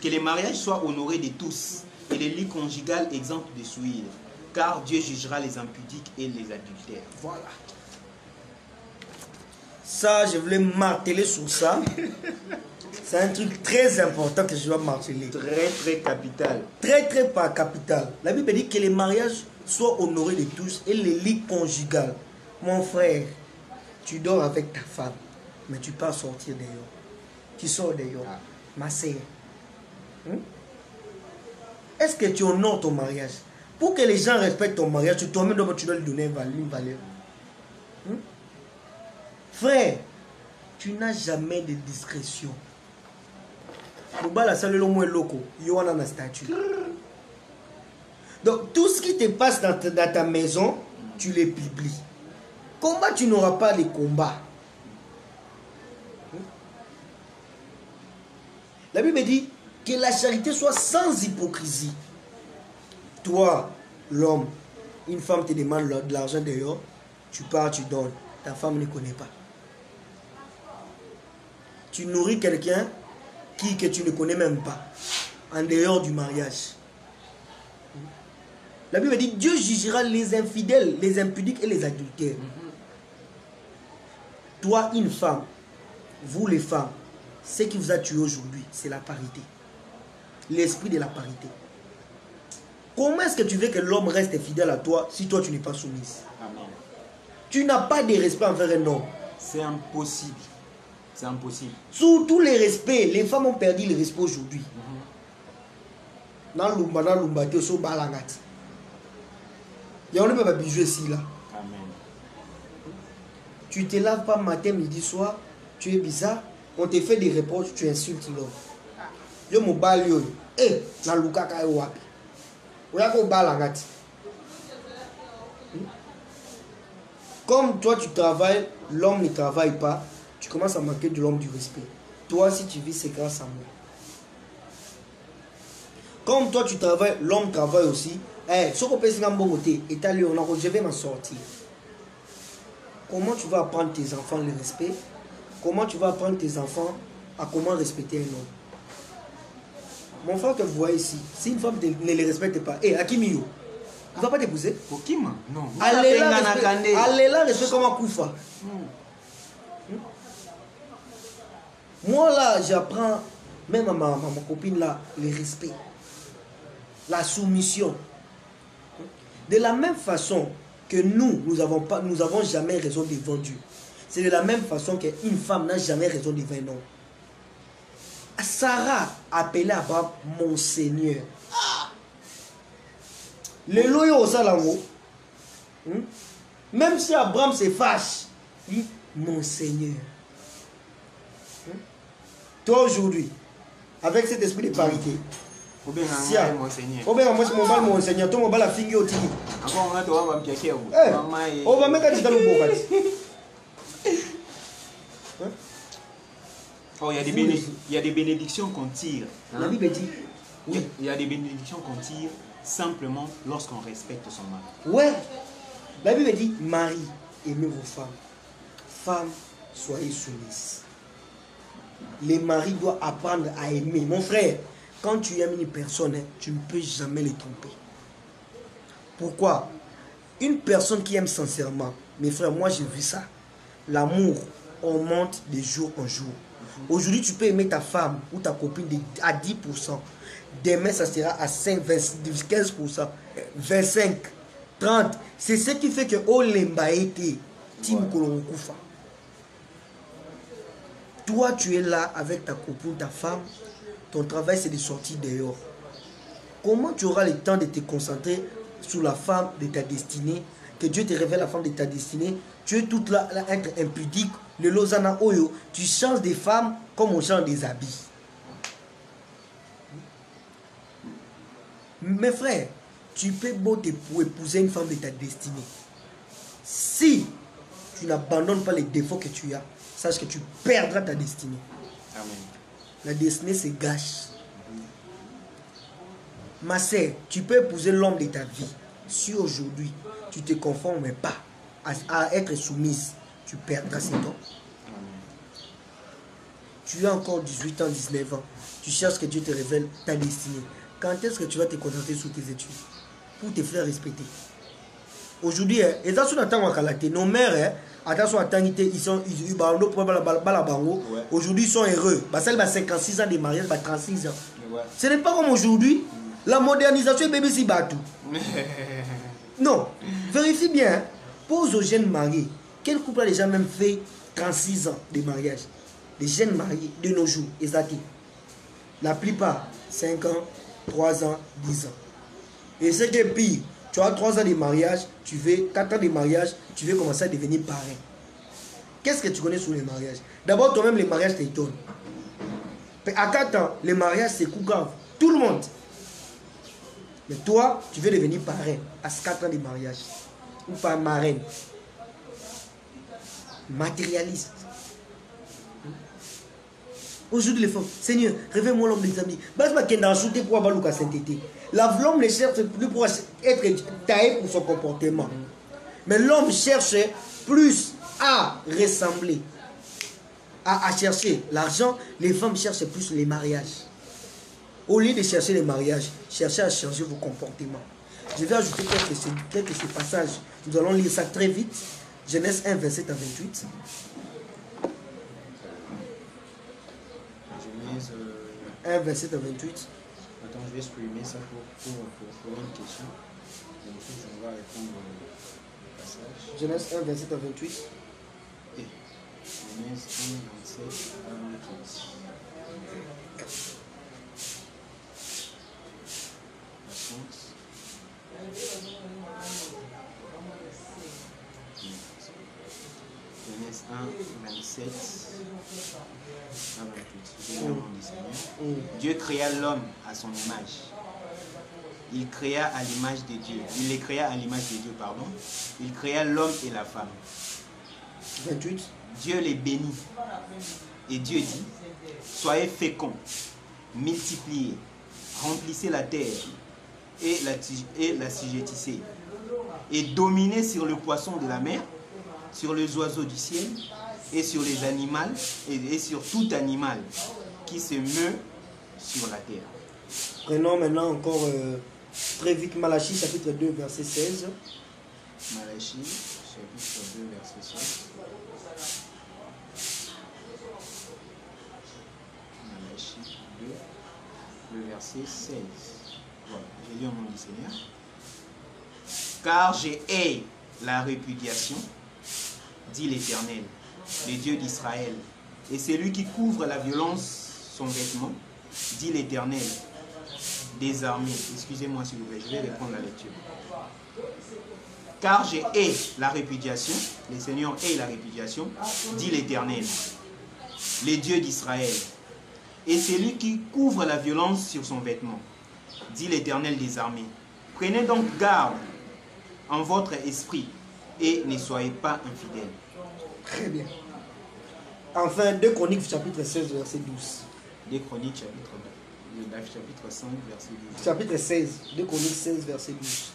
Que les mariages soient honorés de tous et les lits conjugales exempts de souillures, car Dieu jugera les impudiques et les adultères. Voilà. Ça, je voulais marteler sur ça. C'est un truc très important que je dois marteler. Très, très capital. Très, très pas capital. La Bible dit que les mariages soient honorés de tous et les lits conjugales. Mon frère, tu dors avec ta femme, mais tu peux sortir dehors. Tu sors dehors. Ah. Ma sœur. Est-ce que tu honores ton mariage? Pour que les gens respectent ton mariage, toi-même tu dois lui donner une valeur. Frère, tu n'as jamais de discrétion. Donc tout ce qui te passe dans ta maison, tu les publies. Combat, tu n'auras pas les combats. La Bible dit que la charité soit sans hypocrisie. Toi, l'homme, une femme te demande de l'argent dehors, tu pars, tu donnes. Ta femme ne connaît pas. Tu nourris quelqu'un que tu ne connais même pas, en dehors du mariage. La Bible dit Dieu jugera les infidèles, les impudiques et les adultères. Toi, une femme, vous les femmes, ce qui vous a tué aujourd'hui, c'est la parité. L'esprit de la parité. Comment est-ce que tu veux que l'homme reste fidèle à toi si toi tu n'es pas soumise? Amen. Tu n'as pas de respect envers un homme. C'est impossible. C'est impossible. Sous tous les respects, les femmes ont perdu le respect aujourd'hui. Dans l'umba, tu es au balangati. Il y a un peu de bijou ici là. Amen. Tu te laves pas matin, midi, soir, tu es bizarre, on te fait des reproches, tu insultes l'homme. Yo mo bal yo. Eh, na luka ka wapi. Oya ko balangati. Comme toi tu travailles, l'homme ne travaille pas, tu commences à manquer de l'homme du respect. Toi si tu vis, c'est grâce à moi. Comme toi tu travailles, l'homme travaille aussi. Eh, ce qu'on peut se gamboter, et t'as je vais m'en sortir. Comment tu vas apprendre tes enfants le respect? Comment tu vas apprendre tes enfants à comment respecter un homme? Mon frère que vous voyez ici, si une femme ne les respecte pas, eh, Akimiyo, il ne va pas t'épouser? Okima? Non. Allez là, respect comme un Koufa. Moi là, j'apprends, même à ma copine là, le respect, la soumission. De la même façon que nous avons jamais raison devant Dieu. C'est de la même façon qu'une femme n'a jamais raison devant un homme. Sarah appelait Abraham mon Seigneur. Le loyo au salango. Même si Abraham se fâche, il dit mon Seigneur. Toi aujourd'hui, avec cet esprit de parité, si mon Seigneur. mon Seigneur, toi mon bal a fini au tini. Encore on va me piquer. On va mettre un petit peu Oh, il y a des bénédictions qu'on tire. La Bible dit Oui. Il y a des bénédictions qu'on tire simplement lorsqu'on respecte son mari. Ouais. La Bible dit, mari, aimez vos femmes. Femmes, soyez soumises. Les maris doivent apprendre à aimer. Mon frère, quand tu aimes une personne, tu ne peux jamais les tromper. Pourquoi? Une personne qui aime sincèrement, mes frères, moi j'ai vu ça. L'amour, on monte de jour en jour. Aujourd'hui, tu peux aimer ta femme ou ta copine à 10%. Demain, ça sera à 5, 20, 15%, 25%, 30%. C'est ce qui fait que Olemba été Tim Kolonkufa. Toi, tu es là avec ta copine, ta femme. Ton travail, c'est de sortir dehors. Comment tu auras le temps de te concentrer sur la femme de ta destinée? Que Dieu te révèle la femme de ta destinée. Tu es toute là, être impudique. Le Lozana Oyo, tu changes des femmes comme on change des habits. Mes frères, tu peux beau épouser une femme de ta destinée. Si tu n'abandonnes pas les défauts que tu as, sache que tu perdras ta destinée. Amen. La destinée se gâche. Ma sœur, tu peux épouser l'homme de ta vie. Si aujourd'hui, tu ne te conformes pas à être soumise, tu perdras ces dons. Tu as encore 18 ans, 19 ans. Tu cherches que Dieu te révèle ta destinée. Quand est-ce que tu vas te concentrer sur tes études pour te faire respecter? Aujourd'hui, nos mères, aujourd'hui, ils sont heureux. Ils ont 56 ans de mariage, 36 ans. Ce n'est pas comme aujourd'hui. La modernisation est bébé si batou. Non, vérifie bien. Pose aux jeunes mariés. Quel couple a déjà même fait 36 ans de mariage? Les jeunes mariés de nos jours, exactement. La plupart, 5 ans, 3 ans, 10 ans. Et ce qui est pire, tu as 3 ans de mariage, tu veux 4 ans de mariage, tu veux commencer à devenir parrain. Qu'est-ce que tu connais sur les mariages? D'abord, toi-même, les mariages t'étonnent. À 4 ans, les mariages, c'est coup grave. Tout le monde. Mais toi, tu veux devenir parrain à 4 ans de mariage. Ou pas marraine. Matérialiste. Aujourd'hui, les femmes, Seigneur, révèle-moi l'homme des amis. L'homme ne cherche plus pour être taillé pour son comportement. Mais l'homme cherche plus à ressembler, à chercher l'argent. Les femmes cherchent plus les mariages. Au lieu de chercher les mariages, cherchez à changer vos comportements. Je vais ajouter quelques passages. Nous allons lire ça très vite. Genèse 1, 27 à 28. Genèse 1, 27 à 28. Attends, je vais exprimer ça pour une question. Et ensuite, on va répondre au passage. Genèse 1, 27 à 28. Et Genèse 1, 27 à 28. Genèse 1, 27 à 28. Dieu créa l'homme à son image. Il créa à l'image de Dieu. Il les créa à l'image de Dieu, pardon. Il créa l'homme et la femme. 28. Dieu les bénit. Et Dieu dit, soyez féconds, multipliez, remplissez la terre et l'assujettissez. Et dominez sur le poisson de la mer, sur les oiseaux du ciel et sur les animaux et sur tout animal qui se meut sur la terre. Prenons maintenant encore très vite Malachie chapitre 2 verset 16. Malachie chapitre 2 verset 16. Malachie 2, le verset 16. Voilà, j'ai lu au nom du Seigneur. Car j'ai hais la répudiation, dit l'Éternel, le Dieu d'Israël, et c'est lui qui couvre la violence son vêtement, dit l'Éternel des armées. Excusez-moi s'il vous plaît, je vais reprendre la lecture. Car j'ai hais la répudiation, le Seigneur hait la répudiation, dit l'Éternel, le Dieu d'Israël, et c'est lui qui couvre la violence sur son vêtement, dit l'Éternel des armées. Prenez donc garde en votre esprit et ne soyez pas infidèles. Très bien. Enfin, 2 Chroniques chapitre 16 verset 12. 2 Chroniques chapitre Chapitre 5, verset 12. Chapitre 16, 2 Chroniques 16, verset 12.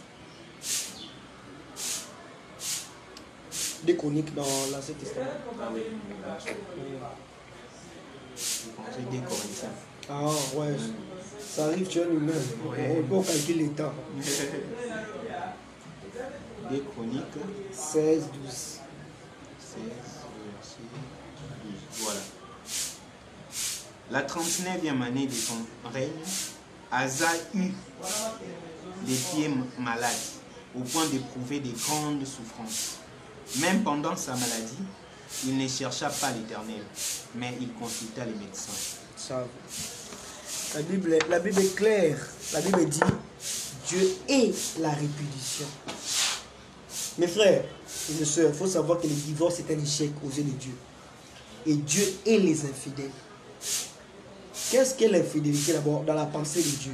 2 Chroniques dans l'Ancien Testament. Ah oui, j'ai des Corinthiens. Ah ouais, ça arrive, tu es humain. On peut calculer le temps. Des Chroniques 16, 12. 16, verset 12. Voilà. La 39e année de son règne, Asa eut les pieds malades, au point d'éprouver de grandes souffrances. Même pendant sa maladie, il ne chercha pas l'Éternel, mais il consulta les médecins. Ça, la Bible est claire. La Bible dit Dieu est la répudiation. Mes frères et mes soeurs, il faut savoir que le divorce est un échec aux yeux de Dieu. Et Dieu est les infidèles. Qu'est-ce qu'est l'infidélité d'abord dans la pensée de Dieu?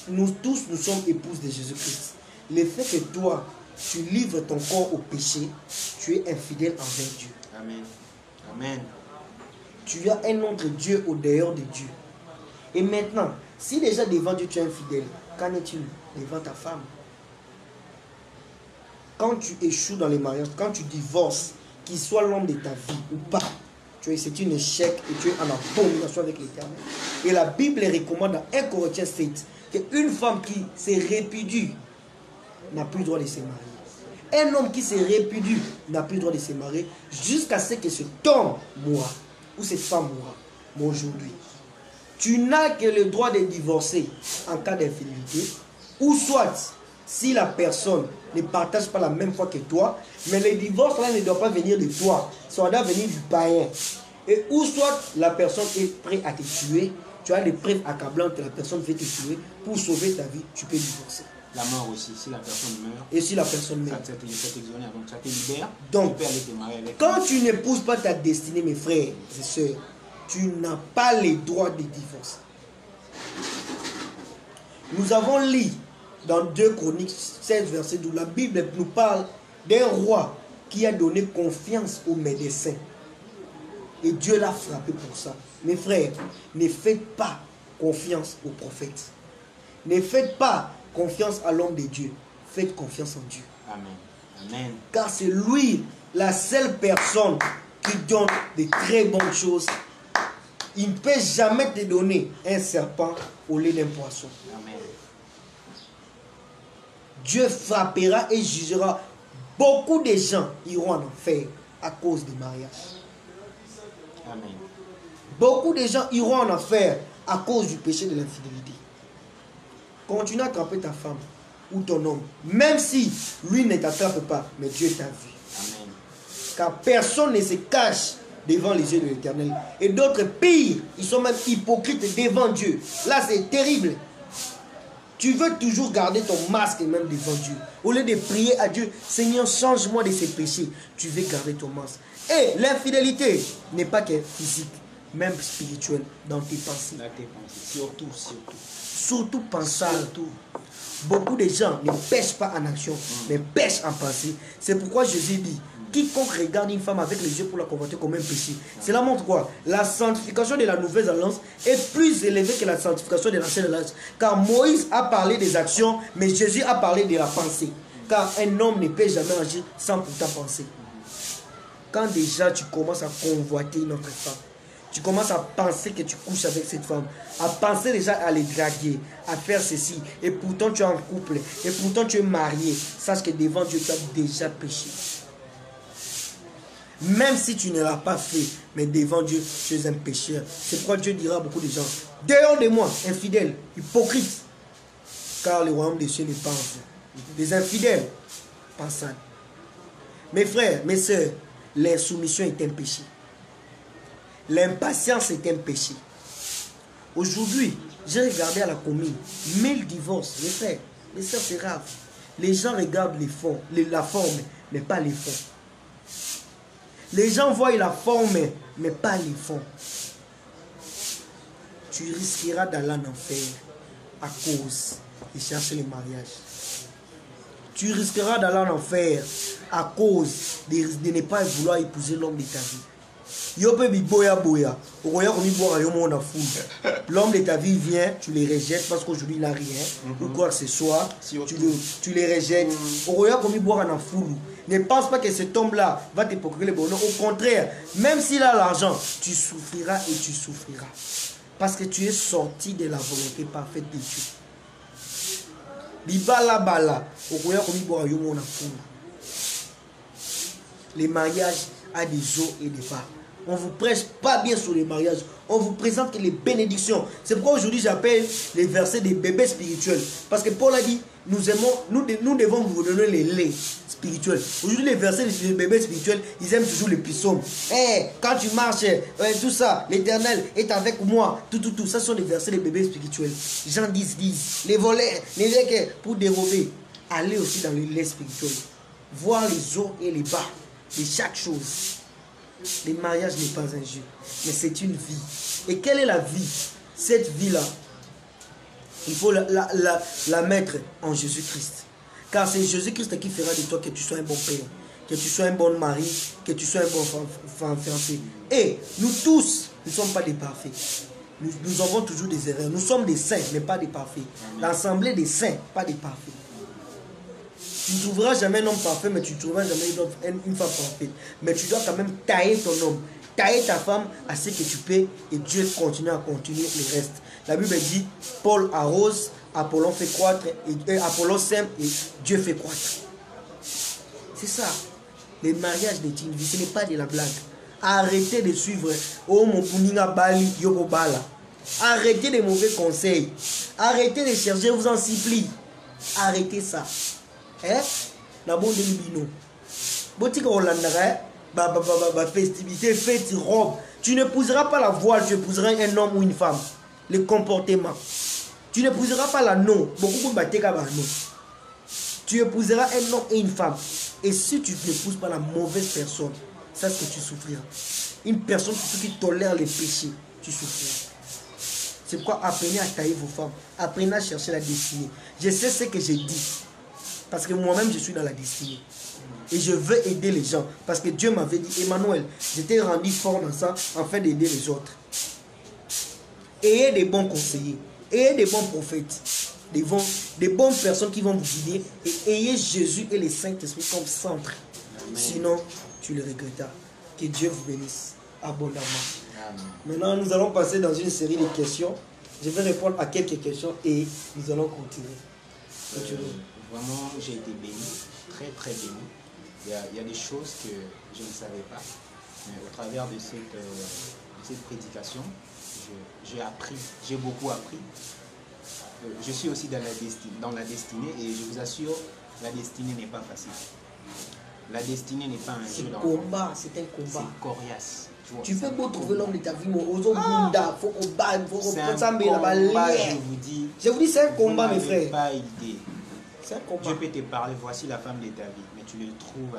Nous tous, nous sommes épouses de Jésus-Christ. Le fait que toi, tu livres ton corps au péché, tu es infidèle envers Dieu. Amen. Amen. Tu as un autre Dieu au dehors de Dieu. Et maintenant, si déjà devant Dieu tu es infidèle, qu'en est-il devant ta femme? Quand tu échoues dans les mariages, quand tu divorces, qu'il soit l'homme de ta vie ou pas, c'est un échec et tu es en abomination avec l'Éternel. Et la Bible recommande dans 1 Corinthiens 7 qu'une femme qui se répudie n'a plus le droit de se marier. Un homme qui se répudie n'a plus le droit de se marier jusqu'à ce que cet homme mourra ou cette femme mourra. Mais aujourd'hui, tu n'as que le droit de divorcer en cas d'infidélité, ou soit si la personne ne partage pas la même foi que toi, mais le divorce là ne doit pas venir de toi, ça doit venir du païen. Et ou soit la personne est prête à te tuer, tu as des preuves accablantes que la personne veut te tuer, pour sauver ta vie, tu peux divorcer. La mort aussi, si la personne meurt. Et si la personne meurt. Ça t'exonère, donc ça te libère. Donc, tu peux aller te marier avec quand tu n'épouses pas ta destinée, mes frères et sœurs, tu n'as pas le droit de divorcer. Nous avons lu dans 2 Chroniques 16, verset 12, la Bible nous parle d'un roi qui a donné confiance aux médecins. Et Dieu l'a frappé pour ça. Mes frères, ne faites pas confiance aux prophètes. Ne faites pas confiance à l'homme de Dieu. Faites confiance en Dieu. Amen. Amen. Car c'est lui, la seule personne qui donne de très bonnes choses. Il ne peut jamais te donner un serpent au lait d'un poisson. Amen. Dieu frappera et jugera. Beaucoup de gens iront en enfer à cause du mariage. Amen. Beaucoup de gens iront en enfer à cause du péché de l'infidélité. Continue à attraper ta femme ou ton homme, même si lui ne t'attrape pas, mais Dieu t'a vu. Amen. Car personne ne se cache devant les yeux de l'Éternel. Et d'autres, pire, ils sont même hypocrites devant Dieu. Là, c'est terrible. Tu veux toujours garder ton masque même devant Dieu. Au lieu de prier à Dieu, Seigneur, change-moi de ces péchés, tu veux garder ton masque. Et l'infidélité n'est pas que physique, même spirituelle, dans tes pensées. Dans tes pensées. Surtout. Surtout pensable. Beaucoup de gens ne pêchent pas en action, mais pêchent en pensée. C'est pourquoi Jésus dit, quiconque regarde une femme avec les yeux pour la convoiter comme un péché. Cela montre quoi? La sanctification de la nouvelle alliance est plus élevée que la sanctification de l'ancienne alliance. Car Moïse a parlé des actions, mais Jésus a parlé de la pensée. Car un homme ne peut jamais agir sans pourtant penser. Quand déjà tu commences à convoiter notre femme, tu commences à penser que tu couches avec cette femme, à penser déjà à les draguer, à faire ceci, et pourtant tu es en couple, et pourtant tu es marié, sache que devant Dieu tu as déjà péché. Même si tu ne l'as pas fait, mais devant Dieu tu es un pécheur. C'est pourquoi Dieu dira à beaucoup de gens, dehors de moi, infidèles, hypocrites, car le royaume des cieux n'est pas en vous. Les infidèles, pensez. Mes frères, mes soeurs, l'insoumission est un péché. L'impatience est un péché. Aujourd'hui, j'ai regardé à la commune 1000 divorces. Mes frères, mes soeurs, c'est grave. Les gens regardent les fonds, la forme, mais pas les fonds. Les gens voient la forme, mais pas les fonds. Tu risqueras d'aller en enfer à cause de chercher le mariage. Tu risqueras d'aller en enfer à cause de ne pas vouloir épouser l'homme de ta vie. Yope biboya boya. Okoya komi boire yo mon foule. L'homme de ta vie vient, tu les rejettes parce qu'aujourd'hui il n'a rien. Ou quoi que ce soit, tu les rejettes. Okoya komi boire en foule. Ne pense pas que cet homme-là va te procurer le bonheur. Au contraire, même s'il a l'argent, tu souffriras et tu souffriras. Parce que tu es sorti de la volonté parfaite de Dieu. Bibala bala. Okoya komi boire yo mon foule. Les mariages a des hauts et des bas. On ne vous prêche pas bien sur les mariages. On vous présente que les bénédictions. C'est pourquoi aujourd'hui j'appelle les versets des bébés spirituels. Parce que Paul a dit, nous devons vous donner les laits spirituels. Aujourd'hui les versets des bébés spirituels, ils aiment toujours les psaumes. Quand tu marches, tout ça, l'Éternel est avec moi. Tout. Ça sont les versets des bébés spirituels. Jean 10, les volets, les lecs pour dérober. Allez aussi dans les laits spirituels. Voir les hauts et les bas de chaque chose. Le mariage n'est pas un jeu, mais c'est une vie. Et quelle est la vie? Cette vie-là, il faut la mettre en Jésus-Christ. Car c'est Jésus-Christ qui fera de toi que tu sois un bon père, que tu sois un bon mari, que tu sois un bon fiancé. Et nous tous, nous ne sommes pas des parfaits. Nous avons toujours des erreurs. Nous sommes des saints, mais pas des parfaits. L'assemblée des saints, pas des parfaits. Tu ne trouveras jamais un homme parfait, mais tu ne trouveras jamais une femme parfaite. Mais tu dois quand même tailler ton homme, tailler ta femme à ce que tu peux, et Dieu continue à continuer le reste. La Bible dit, Paul arrose, Apollon fait croître, et Apollon sème, et Dieu fait croître. C'est ça. Le mariage n'est une vie, ce n'est pas de la blague. Arrêtez de suivre oh mon puninga bali yoko bala. Arrêtez les mauvais conseils. Arrêtez de chercher, je vous en supplie. Arrêtez ça. La bonne de l'ibino. Botika Hollandara, festivité, fête, robe. Tu n'épouseras pas la voile, tu épouseras un homme ou une femme. Le comportement. Tu n'épouseras pas la non. Beaucoup de bateka ba non. Tu épouseras un homme et une femme. Et si tu n'épouses pas la mauvaise personne, c'est ce que tu souffriras. Une personne qui tolère les péchés, tu souffriras. C'est pourquoi apprenez à tailler vos femmes. Apprenez à chercher la destinée. Je sais ce que j'ai dit. Parce que moi-même, je suis dans la destinée. Et je veux aider les gens. Parce que Dieu m'avait dit, Emmanuel, je t'ai rendu fort dans ça, afin d'aider les autres. Ayez des bons conseillers. Ayez des bons prophètes. Des bonnes personnes qui vont vous guider. Et ayez Jésus et les Saint-Esprit comme centre. Amen. Sinon, tu le regrettas. Que Dieu vous bénisse abondamment. Amen. Maintenant, nous allons passer dans une série de questions. Je vais répondre à quelques questions et nous allons continuer. Vraiment, j'ai été béni, très très béni. Il y a des choses que je ne savais pas. Mais au travers de cette prédication, j'ai appris, j'ai beaucoup appris. Je suis aussi dans la destinée et je vous assure, la destinée n'est pas facile. La destinée n'est pas un jeu d'enfant. C'est un combat. C'est coriace. Tu peux pas trouver l'homme de ta vie, mais aux autres, faut qu'on balle, faut qu'on fasse un combat, je vous dis. Je vous dis, c'est un combat, mes frères. Pas idée. C'est un combat. Dieu peut te parler, voici la femme de ta vie, mais tu le trouves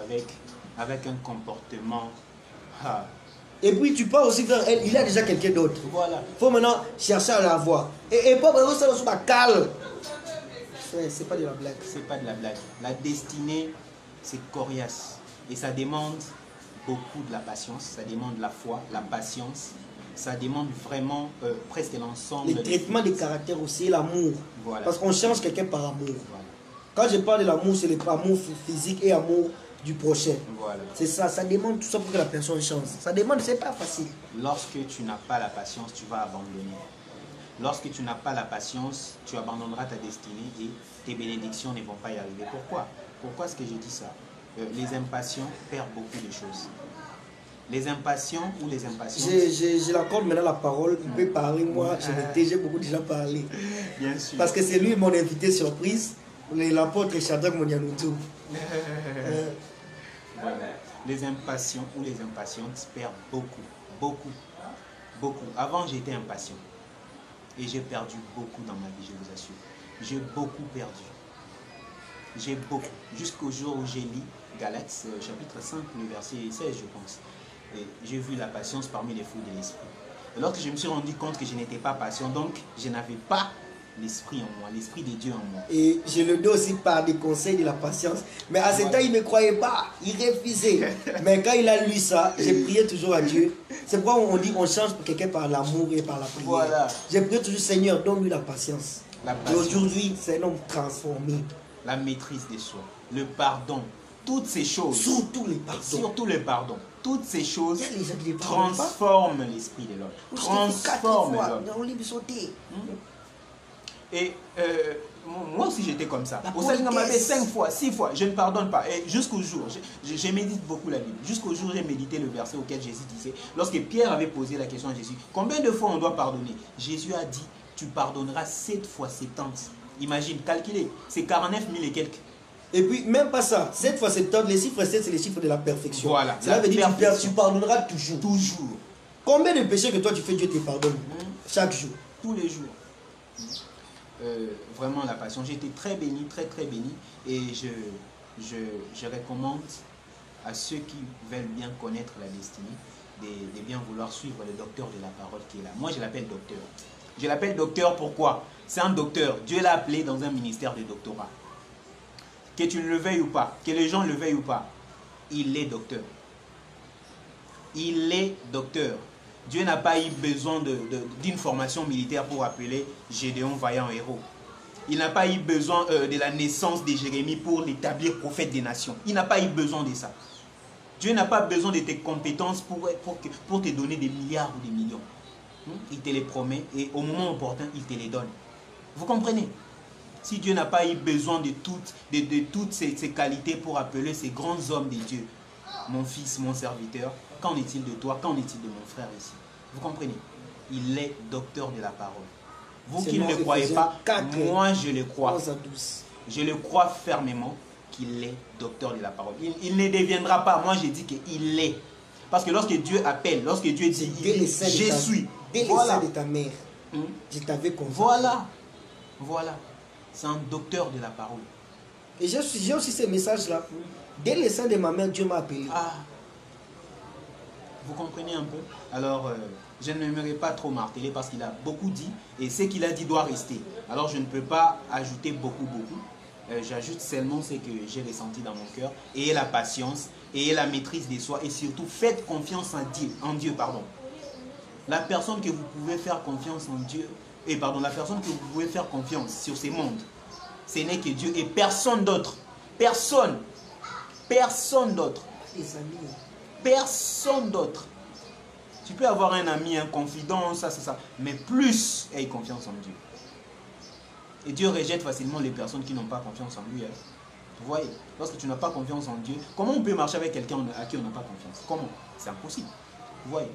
avec un comportement. Et puis tu peux aussi faire elle, il a déjà quelqu'un d'autre. Voilà. Il faut maintenant chercher à la voir. Et pas vraiment ça sur ma cale. C'est pas de la blague. C'est pas de la blague. La destinée, c'est coriace. Et ça demande beaucoup de la patience, ça demande la foi, la patience. Ça demande vraiment presque l'ensemble. Le traitement des caractères aussi, l'amour. Voilà. Parce qu'on change quelqu'un par amour. Voilà. Quand je parle de l'amour, c'est l'amour physique et amour du prochain. Voilà. C'est ça demande tout ça pour que la personne change. Ça demande, c'est pas facile. Lorsque tu n'as pas la patience, tu vas abandonner. Lorsque tu n'as pas la patience, tu abandonneras ta destinée et tes bénédictions ne vont pas y arriver. Pourquoi? Pourquoi est-ce que je dis ça? Les impatients perdent beaucoup de choses. Les impatients ou les impatients. Je l'accorde maintenant la parole. Il peut parler. Moi, j'ai beaucoup déjà parlé. Bien sûr. Parce que c'est lui mon invité surprise. L'apôtre Shadrach Monianoutou. Voilà. Les impatients ou les impatientes perdent beaucoup, beaucoup, beaucoup. Avant, j'étais impatient. Et j'ai perdu beaucoup dans ma vie, je vous assure. J'ai beaucoup perdu. J'ai beaucoup. Jusqu'au jour où j'ai lu Galates, chapitre 5, le verset 16, je pense. Et j'ai vu la patience parmi les fruits de l'esprit. Et lorsque je me suis rendu compte que je n'étais pas patient, donc je n'avais pas l'esprit en moi, l'esprit de Dieu en moi. Et je le dis aussi par des conseils de la patience. Mais à ce temps, il ne me croyait pas. Il refusait. Mais quand il a lu ça, j'ai prié toujours à Dieu. C'est pourquoi on dit on change quelqu'un par l'amour et par la prière. Voilà. J'ai prié toujours, Seigneur, donne-lui la patience. La Et patience. aujourd'hui, c'est un homme transformé. La maîtrise des soi, le pardon, toutes ces choses. Surtout les pardons. Surtout le pardon. Toutes ces choses Il y a les gens qui ne pardonnent pas. transforment l'esprit de l'homme. Transforment l'homme. On lui sauter. Et moi aussi j'étais comme ça. La Au Seigneur m'avait politesse. 5 fois, 6 fois, je ne pardonne pas. Et jusqu'au jour, je médite beaucoup la Bible. Jusqu'au jour, j'ai médité le verset auquel Jésus disait, lorsque Pierre avait posé la question à Jésus, combien de fois on doit pardonner? Jésus a dit, tu pardonneras 7 fois 70. Imagine, calculez, c'est 49 000 et quelques. Et puis, même pas ça. 7 fois 70, les chiffres 7, c'est les chiffres de la perfection. Voilà. Cela veut dire que perfection. tu pardonneras toujours. Toujours. Combien de péchés que toi tu fais, Dieu te pardonne chaque jour. Tous les jours. Vraiment la passion. J'ai été très béni, très béni. Et je recommande à ceux qui veulent bien connaître la destinée de bien vouloir suivre le docteur de la parole qui est là. Moi, je l'appelle docteur. Je l'appelle docteur pourquoi? C'est un docteur. Dieu l'a appelé dans un ministère de doctorat. Que tu ne le veuilles ou pas, que les gens le veuillent ou pas, il est docteur. Il est docteur. Dieu n'a pas eu besoin d'une formation militaire pour appeler Gédéon vaillant héros. Il n'a pas eu besoin de la naissance de Jérémie pour l'établir prophète des nations. Il n'a pas eu besoin de ça. Dieu n'a pas besoin de tes compétences pour te donner des milliards ou des millions. Il te les promet et au moment opportun, il te les donne. Vous comprenez? Si Dieu n'a pas eu besoin de toutes ces qualités pour appeler ces grands hommes de Dieu, mon fils, mon serviteur, qu'en est-il de toi? Qu'en est-il de mon frère ici? Vous comprenez? Il est docteur de la parole. Vous qui ne le croyez pas, moi je le crois. Je le crois fermement qu'il est docteur de la parole. Il ne deviendra pas. Moi je dis qu'il est. Parce que lorsque Dieu appelle, lorsque Dieu dit je suis. Dès le sein de ta mère, je t'avais confié. Voilà. Voilà. C'est un docteur de la parole. Et j'ai aussi ce message-là. Dès le sein de ma mère, Dieu m'a appelé. Ah. Vous comprenez un peu? Alors, je n'aimerais pas trop marteler parce qu'il a beaucoup dit. Et ce qu'il a dit doit rester. Alors, je ne peux pas ajouter beaucoup. J'ajoute seulement ce que j'ai ressenti dans mon cœur. Ayez la patience, ayez la maîtrise de soi. Et surtout, faites confiance en Dieu. La personne que vous pouvez faire confiance en Dieu, la personne que vous pouvez faire confiance sur ces mondes, ce n'est que Dieu et personne d'autre. Personne d'autre. Les amis. Personne d'autre. Tu peux avoir un ami, un confident, ça, mais plus aie confiance en Dieu. Et Dieu rejette facilement les personnes qui n'ont pas confiance en lui. Vous voyez, lorsque tu n'as pas confiance en Dieu, comment on peut marcher avec quelqu'un à qui on n'a pas confiance? Comment? C'est impossible. Vous voyez,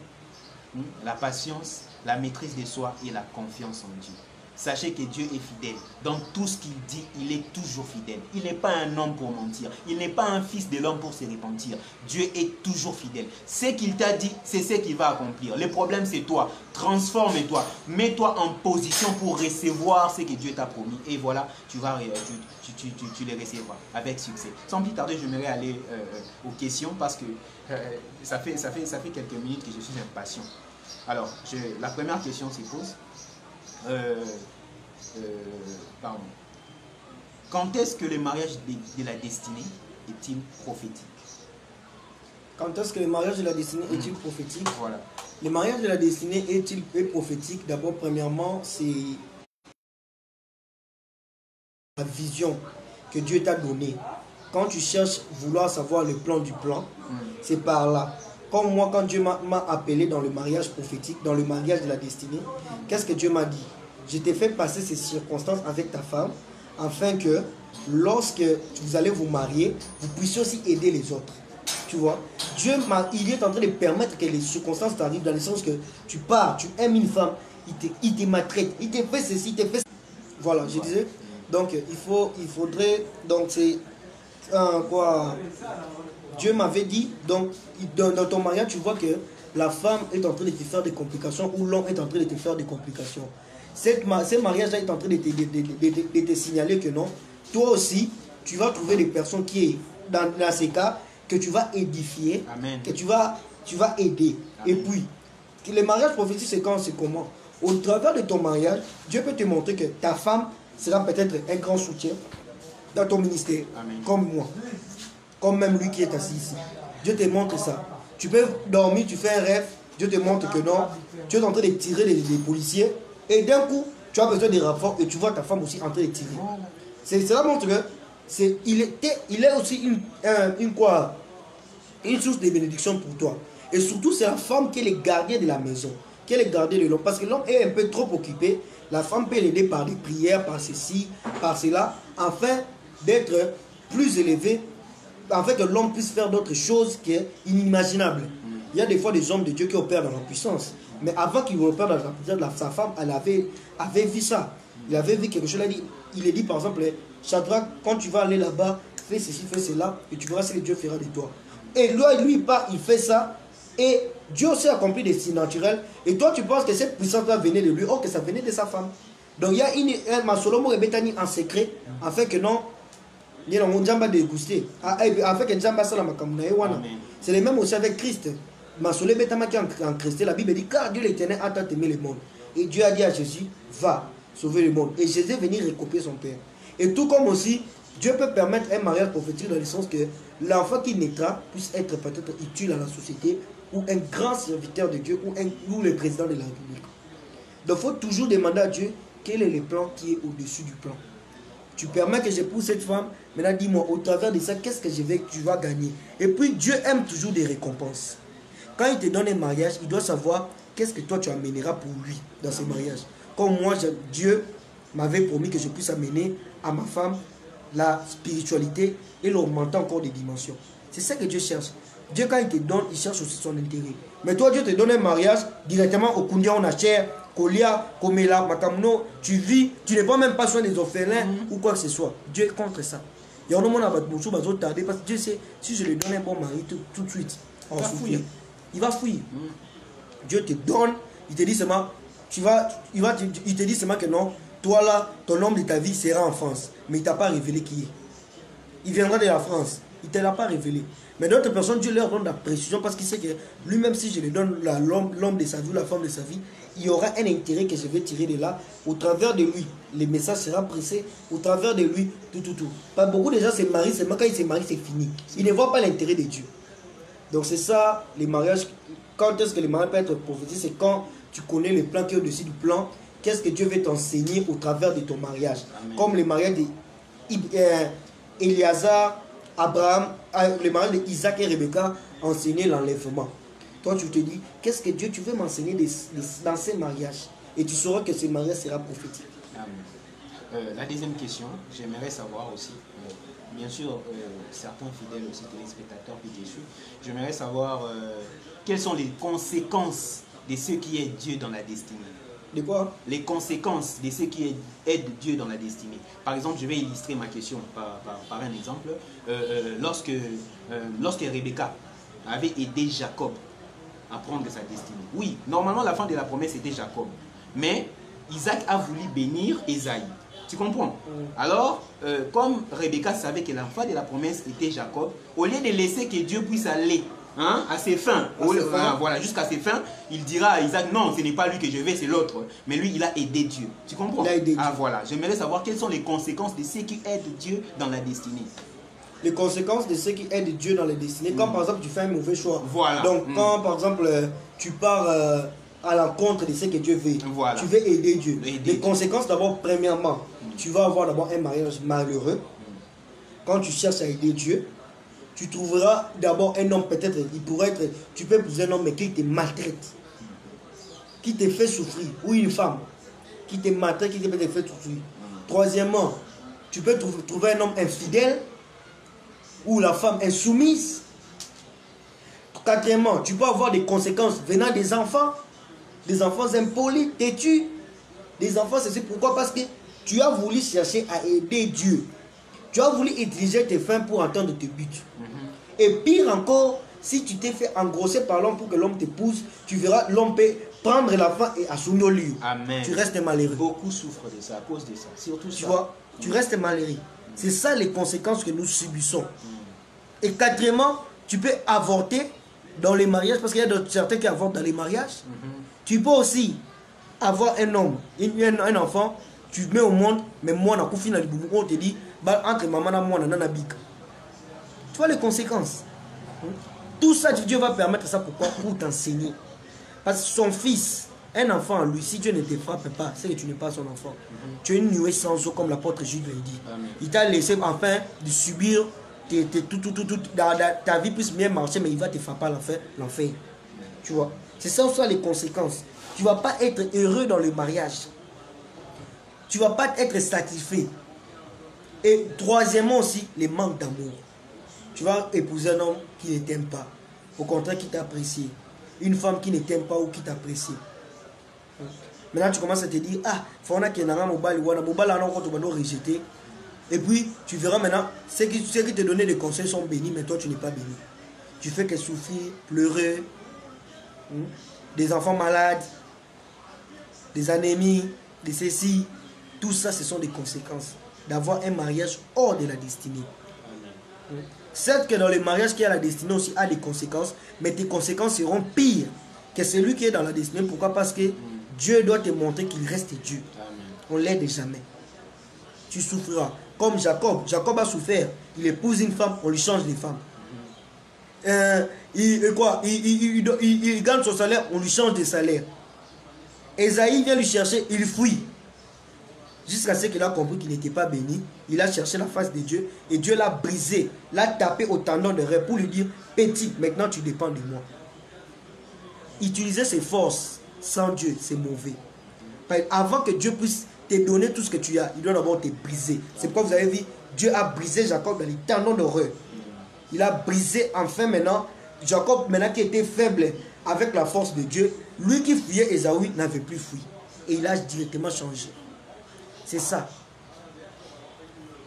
la patience, la maîtrise de soi et la confiance en Dieu. Sachez que Dieu est fidèle. Dans tout ce qu'il dit, il est toujours fidèle. Il n'est pas un homme pour mentir. Il n'est pas un fils de l'homme pour se repentir. Dieu est toujours fidèle. Ce qu'il t'a dit, c'est ce qu'il va accomplir. Le problème, c'est toi. Transforme-toi. Mets-toi en position pour recevoir ce que Dieu t'a promis. Et voilà, tu les recevras avec succès. Sans plus tarder, j'aimerais aller aux questions parce que ça fait quelques minutes que je suis impatient. Alors, la première question se pose. Pardon. Quand est-ce que le mariage de la destinée est-il prophétique? Quand est-ce que le mariage de la destinée est-il prophétique? Voilà. Le mariage de la destinée est-il prophétique? D'abord, premièrement, c'est la vision que Dieu t'a donnée. Quand tu cherches vouloir savoir le plan du plan, c'est par là. Comme moi, quand Dieu m'a appelé dans le mariage prophétique, dans le mariage de la destinée, qu'est-ce que Dieu m'a dit? Je t'ai fait passer ces circonstances avec ta femme, afin que lorsque vous allez vous marier, vous puissiez aussi aider les autres. Tu vois, Dieu, il est en train de permettre que les circonstances t'arrivent dans le sens que tu pars, tu aimes une femme, il te maltraite, il te fait ceci, il te fait... Voilà, je disais. Donc, il faudrait... Donc, c'est... quoi... Dieu m'avait dit, donc, dans ton mariage, tu vois que la femme est en train de te faire des complications ou l'homme est en train de te faire des complications. Ce mariage-là est en train de te signaler que non, toi aussi, tu vas trouver des personnes qui, dans ces cas, que tu vas édifier, Amen. que tu vas aider. Amen. Et puis, le mariage prophétique, c'est comment? Au travers de ton mariage, Dieu peut te montrer que ta femme sera peut-être un grand soutien dans ton ministère. Amen. Comme moi. Comme même lui qui est assis ici. Dieu te montre ça. Tu peux dormir, tu fais un rêve, Dieu te montre que non, tu es en train de tirer les policiers et d'un coup, tu as besoin de renforts et tu vois ta femme aussi en train de tirer. Cela montre que il est aussi une source de bénédiction pour toi. Et surtout, c'est la femme qui est le gardien de la maison, qui est le gardien de l'homme. Parce que l'homme est un peu trop occupé. La femme peut l'aider par des prières, par ceci, par cela, afin d'être plus élevé, afin que l'homme puisse faire d'autres choses qui est inimaginable. Il y a des fois des hommes de Dieu qui opèrent dans la puissance. Mais avant qu'il opère dans la puissance, sa femme, elle avait vu ça. Il avait vu quelque chose. Il a dit par exemple, Shadrach, quand tu vas aller là-bas, fais ceci, fais cela, et tu verras ce que Dieu fera de toi. Et lui, il fait ça. Et Dieu aussi accomplit des signes naturels. Et toi, tu penses que cette puissance-là venait de lui. Or, que ça venait de sa femme. Donc, il y a un Masolomo et Bethany en secret. Afin que non, il y a un Djamba déguster. Afin que Djamba ça la makamuna. C'est le même aussi avec Christ. Masolo et Bethany qui en Christ. La Bible dit, car Dieu l'Éternel a tant aimé le monde. Et Dieu a dit à Jésus, va sauver le monde. Et Jésus est venu recopier son Père. Et tout comme aussi, Dieu peut permettre un mariage prophétique dans le sens que l'enfant qui naîtra puisse être peut-être utile à la société, ou un grand serviteur de Dieu, ou le président de la République. Donc il faut toujours demander à Dieu quel est le plan qui est au-dessus du plan. Tu permets que j'épouse cette femme, maintenant dis-moi, au travers de ça, qu'est-ce que tu vas gagner? Et puis Dieu aime toujours des récompenses. Quand il te donne un mariage, il doit savoir qu'est-ce que toi tu amèneras pour lui dans ce mariage. Comme moi, Dieu m'avait promis que je puisse amener à ma femme la spiritualité et l'augmenter encore des dimensions. C'est ça que Dieu cherche. Dieu, quand il te donne, il cherche aussi son intérêt. Mais toi, Dieu te donne un mariage directement au Kundia, on achète, Kolia, Komela, Makamno, tu vis, tu ne prends même pas soin des orphelins ou quoi que ce soit. Dieu est contre ça. Il y a un moment parce que Dieu sait, si je lui donne un bon mari tout de suite, il va fouiller. Dieu te donne, il te dit seulement, il te dit seulement que non, toi là, ton homme de ta vie sera en France. Mais il ne t'a pas révélé qui est. Il viendra de la France. Il ne te l'a pas révélé. Mais d'autres personnes, Dieu leur donne la précision parce qu'il sait que lui-même, si je lui donne l'homme de sa vie, la femme de sa vie, il y aura un intérêt que je vais tirer de là. Au travers de lui, les messages seront pressés. Au travers de lui, tout. Pas beaucoup de gens se marient, seulement quand ils se marient, c'est fini. Ils ne voient pas l'intérêt de Dieu. Donc c'est ça, les mariages. Quand est-ce que les mariages peuvent être prophétisés? C'est quand tu connais le plan qui est au-dessus du plan. Qu'est-ce que Dieu veut t'enseigner au travers de ton mariage? Amen. Comme les mariages d'Éliazar, Abraham, le mariage d'Isaac et Rebecca enseignaient l'enlèvement. Toi, tu te dis, qu'est-ce que Dieu, tu veux m'enseigner dans ces mariages? Et tu sauras que ce mariage sera prophétique. Amen. La deuxième question, j'aimerais savoir aussi, bien sûr, certains fidèles aussi téléspectateurs qui te suivent, j'aimerais savoir quelles sont les conséquences de ce qui est Dieu dans la destinée. De quoi? Les conséquences de ce qui aide Dieu dans la destinée. Par exemple, je vais illustrer ma question par un exemple. Lorsque Rebecca avait aidé Jacob à prendre sa destinée. Oui, normalement la fin de la promesse était Jacob. Mais Isaac a voulu bénir Ésaïe. Tu comprends? Alors, comme Rebecca savait que l'enfant de la promesse était Jacob, au lieu de laisser que Dieu puisse aller à ses fins, voilà, jusqu'à ses fins, il dira à Isaac, non, ce n'est pas lui que je vais, c'est l'autre. Mais lui, il a aidé Dieu. Tu comprends? Il a aidé Dieu. Voilà, j'aimerais savoir quelles sont les conséquences de ce qui aide Dieu dans la destinée. Les conséquences de ce qui aide Dieu dans la destinée, quand par exemple tu fais un mauvais choix. Voilà. Donc quand par exemple tu pars à l'encontre de ce que Dieu veut, voilà, tu veux aider Dieu. Les conséquences d'abord, premièrement, tu vas avoir d'abord un mariage malheureux. Quand tu cherches à aider Dieu, tu trouveras d'abord un homme, peut-être, il pourrait être, tu peux épouser un homme mais qui te maltraite, qui te fait souffrir, ou une femme qui te maltraite, qui te fait souffrir. Troisièmement, tu peux trouver un homme infidèle, ou la femme insoumise. Quatrièmement, tu peux avoir des conséquences venant des enfants impolis, têtus. Des enfants, c'est pourquoi? Parce que tu as voulu chercher à aider Dieu. Tu as voulu utiliser tes fins pour atteindre tes buts. Et pire encore, si tu t'es fait engrosser par l'homme pour que l'homme t'épouse, tu verras l'homme peut prendre la femme et assumer au lieu. Amen. Tu restes malheureux. Beaucoup souffrent de ça, à cause de ça. Surtout tu vois, tu restes malheureux. C'est ça les conséquences que nous subissons. Et quatrièmement, tu peux avorter dans les mariages, parce qu'il y a certains qui avortent dans les mariages. Tu peux aussi avoir un homme, un enfant, tu mets au monde, mais moi, on te dit, entre maman et moi, tu vois les conséquences. Tout ça, Dieu va permettre ça pourquoi? Pour t'enseigner. Parce que son fils, un enfant, lui, si Dieu ne te frappe pas, c'est que tu n'es pas son enfant. Tu es une nuée sans eau, comme l'apôtre Jude l'a dit. Amen. Il t'a laissé enfin de subir ta vie puisse bien marcher, mais il va te frapper à l'enfer. Tu vois, c'est ça aussi les conséquences. Tu ne vas pas être heureux dans le mariage. Tu ne vas pas être satisfait. Et troisièmement aussi, les manques d'amour. Tu vas épouser un homme qui ne t'aime pas. Au contraire, qui t'apprécie. Une femme qui ne t'aime pas ou qui t'apprécie. Maintenant, tu commences à te dire, ah, il faut qu'il y ait un mobile, rejeté. Et puis, tu verras maintenant, ceux qui te donnaient des conseils sont bénis, mais toi, tu n'es pas béni. Tu fais que souffrir, pleurer, des enfants malades, des anémies, des cécis. Tout ça, ce sont des conséquences d'avoir un mariage hors de la destinée. Certes que dans le mariage qui a la destinée aussi a des conséquences, mais tes conséquences seront pires que celui qui est dans la destinée. Pourquoi? Parce que Dieu doit te montrer qu'il reste Dieu. On ne l'aide jamais. Tu souffriras. Comme Jacob. Jacob a souffert. Il épouse une femme, on lui change de femme. Il gagne son salaire, on lui change de salaire. Esaïe vient lui chercher, il fuit. Jusqu'à ce qu'il a compris qu'il n'était pas béni. Il a cherché la face de Dieu. Et Dieu l'a brisé. L'a tapé au tendon de rêve pour lui dire, petit, maintenant tu dépends de moi. Utiliser ses forces sans Dieu, c'est mauvais. Avant que Dieu puisse te donner tout ce que tu as, il doit d'abord te briser. C'est pourquoi vous avez vu, Dieu a brisé Jacob dans les tendons de rêve. Il a brisé enfin maintenant. Jacob, maintenant qui était faible avec la force de Dieu, lui qui fuyait Ésaü n'avait plus fui. Et il a directement changé. C'est ça.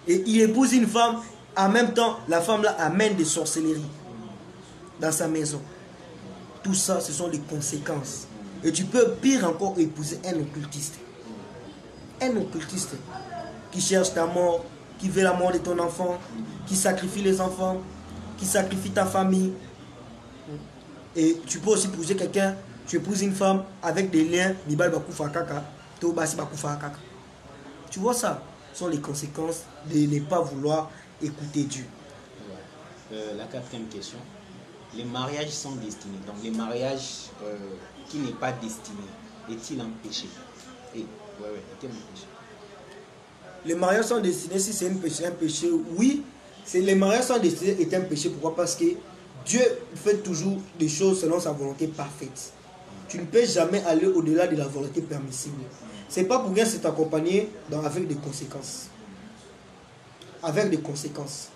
Et il épouse une femme, en même temps, la femme là amène des sorcelleries dans sa maison. Tout ça, ce sont les conséquences. Et tu peux, pire encore, épouser un occultiste. Un occultiste qui cherche ta mort, qui veut la mort de ton enfant, qui sacrifie les enfants, qui sacrifie ta famille. Et tu peux aussi épouser quelqu'un, tu épouses une femme avec des liens, tu vois ça, ce sont les conséquences de ne pas vouloir écouter Dieu. La quatrième question, les mariages sont destinés. Donc les mariages qui n'est pas destiné, est-il un péché? Est-il un péché? Les mariages sont destinés, si c'est un péché, oui. Les mariages sont destinés est un péché. Pourquoi? Parce que Dieu fait toujours des choses selon sa volonté parfaite. Tu ne peux jamais aller au-delà de la volonté permissible. C'est pas pour rien c'est accompagné avec des conséquences. Avec des conséquences.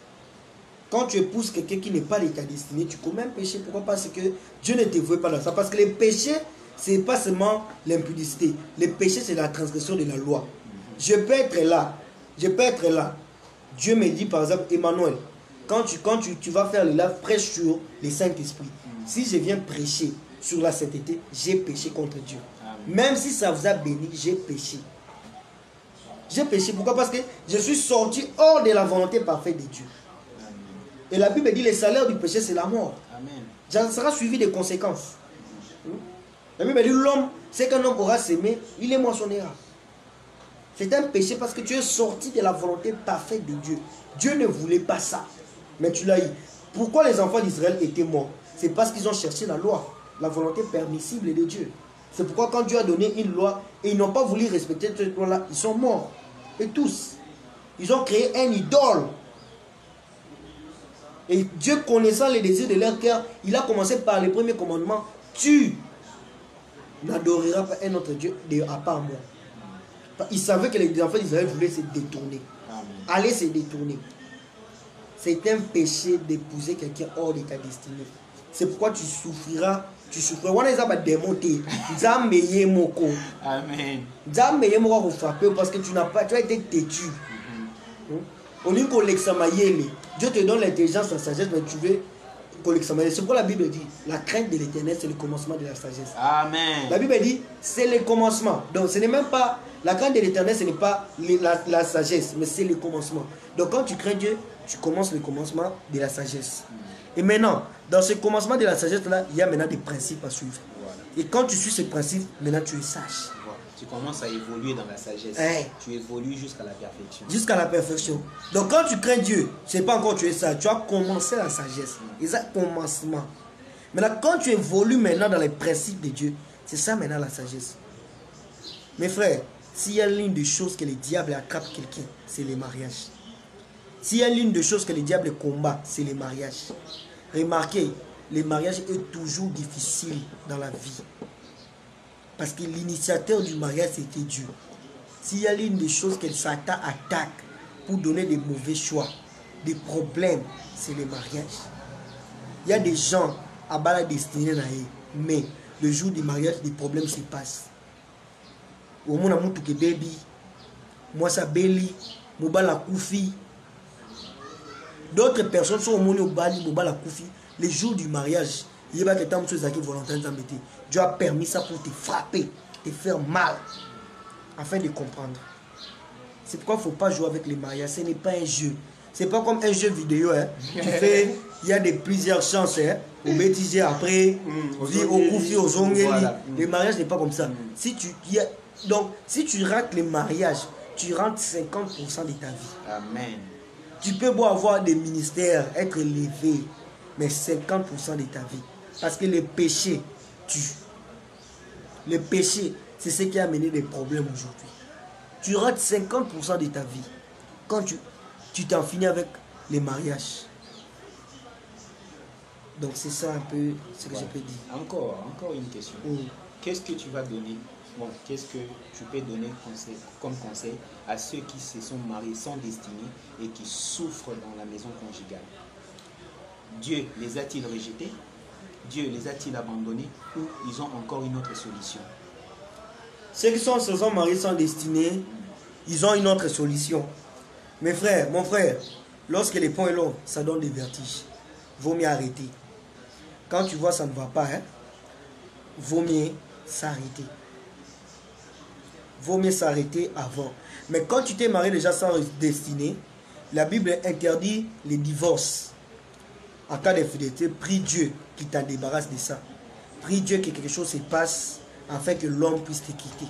Quand tu épouses quelqu'un qui n'est pas de ta destinée, tu commets un péché. Pourquoi? Parce que Dieu ne te veut pas dans ça. Parce que les péchés, c'est pas seulement l'impudicité. Les péchés, c'est la transgression de la loi. Je peux être là. Je peux être là. Dieu me dit par exemple, Emmanuel, quand tu vas faire le lave, prêche sur les Saint-Esprit. Si je viens prêcher sur la sainteté, j'ai péché contre Dieu. Même si ça vous a béni, j'ai péché. J'ai péché. Pourquoi? Parce que je suis sorti hors de la volonté parfaite de Dieu. Et la Bible dit le salaire du péché, c'est la mort. Ça sera suivi des conséquences. La Bible dit l'homme, c'est qu'un homme aura sémé, il est moissonnera. C'est un péché parce que tu es sorti de la volonté parfaite de Dieu. Dieu ne voulait pas ça. Mais tu l'as eu. Pourquoi les enfants d'Israël étaient morts? C'est parce qu'ils ont cherché la loi, la volonté permissible de Dieu. C'est pourquoi quand Dieu a donné une loi et ils n'ont pas voulu respecter cette loi-là, ils sont morts. Et tous. Ils ont créé un idole. Et Dieu, connaissant les désirs de leur cœur, il a commencé par le premier commandement. Tu n'adoreras pas un autre Dieu à part moi. Il savait que les enfants d'Israël voulaient se détourner. Aller se détourner. C'est un péché d'épouser quelqu'un hors de ta destinée. C'est pourquoi tu souffriras. Tu souffriras. On les a démontés. Amen. Parce que tu as été têtu. Au lieu qu'on l'examine, Dieu te donne l'intelligence, la sagesse, mais tu veux qu'on l'examine. C'est pourquoi la Bible dit la crainte de l'Éternel, c'est le commencement de la sagesse. Amen. La Bible dit c'est le commencement. Donc ce n'est même pas la crainte de l'Éternel, ce n'est pas la sagesse, mais c'est le commencement. Donc quand tu crains Dieu, tu commences le commencement de la sagesse. Et maintenant, dans ce commencement de la sagesse là, il y a maintenant des principes à suivre. Voilà. Et quand tu suis ces principes, maintenant tu es sage. Voilà. Tu commences à évoluer dans la sagesse. Hein? Tu évolues jusqu'à la perfection. Jusqu'à la perfection. Donc quand tu crains Dieu, c'est pas encore tu es ça. Tu as commencé la sagesse. Et ça, commencement. Maintenant, quand tu évolues maintenant dans les principes de Dieu, c'est ça maintenant la sagesse. Mes frères, s'il y a l'une des choses que le diable attrape quelqu'un, c'est les mariages. S'il y a l'une des choses que le diable combat, c'est les mariages. Remarquez, les mariages est toujours difficile dans la vie. Parce que l'initiateur du mariage, c'était Dieu. S'il y a l'une des choses que Satan attaque pour donner des mauvais choix, des problèmes, c'est les mariages. Il y a des gens à bas la destinée, mais le jour du mariage, des problèmes se passent. Au moins, on a que baby, moi ça belly, moi la koufi. D'autres personnes sont au monde au bali, moi la koufi. Les jours du mariage, il y a des temps qui volontairement t'embêter. Dieu a permis ça pour te frapper, te faire mal, afin de comprendre. C'est pourquoi il ne faut pas jouer avec les mariages. Ce n'est pas un jeu. C'est pas comme un jeu vidéo. Hein. Tu fais, il y a plusieurs chances. Hein. Au bêtisier après, au koufi, au zongeli. Voilà. Le mariage n'est pas comme ça. Donc, si tu rates le mariage, tu rentres 50% de ta vie. Amen. Tu peux beau avoir des ministères, être élevé, mais 50% de ta vie. Parce que le péché tue. Le péché, c'est ce qui a amené des problèmes aujourd'hui. Tu rates 50% de ta vie quand tu t'en finis avec les mariages. Donc c'est ça un peu ce que je peux dire. Encore une question. Qu'est-ce que tu vas donner? Bon, qu'est-ce que tu peux donner comme conseil à ceux qui se sont mariés sans destinée et qui souffrent dans la maison conjugale? Dieu les a-t-il rejetés? Dieu les a-t-il abandonnés? Ou ils ont encore une autre solution? Ceux qui se sont mariés sans destinée, ils ont une autre solution. Mes frères, mon frère, lorsque les ponts est long, ça donne des vertiges. Vaut mieux arrêter. Quand tu vois ça ne va pas, hein, vaut mieux s'arrêter. Vaut mieux s'arrêter avant. Mais quand tu t'es marié déjà sans destinée, la Bible interdit les divorces. En cas d'infidélité, prie Dieu qui t'en débarrasse de ça. Prie Dieu que quelque chose se passe afin que l'homme puisse te quitter.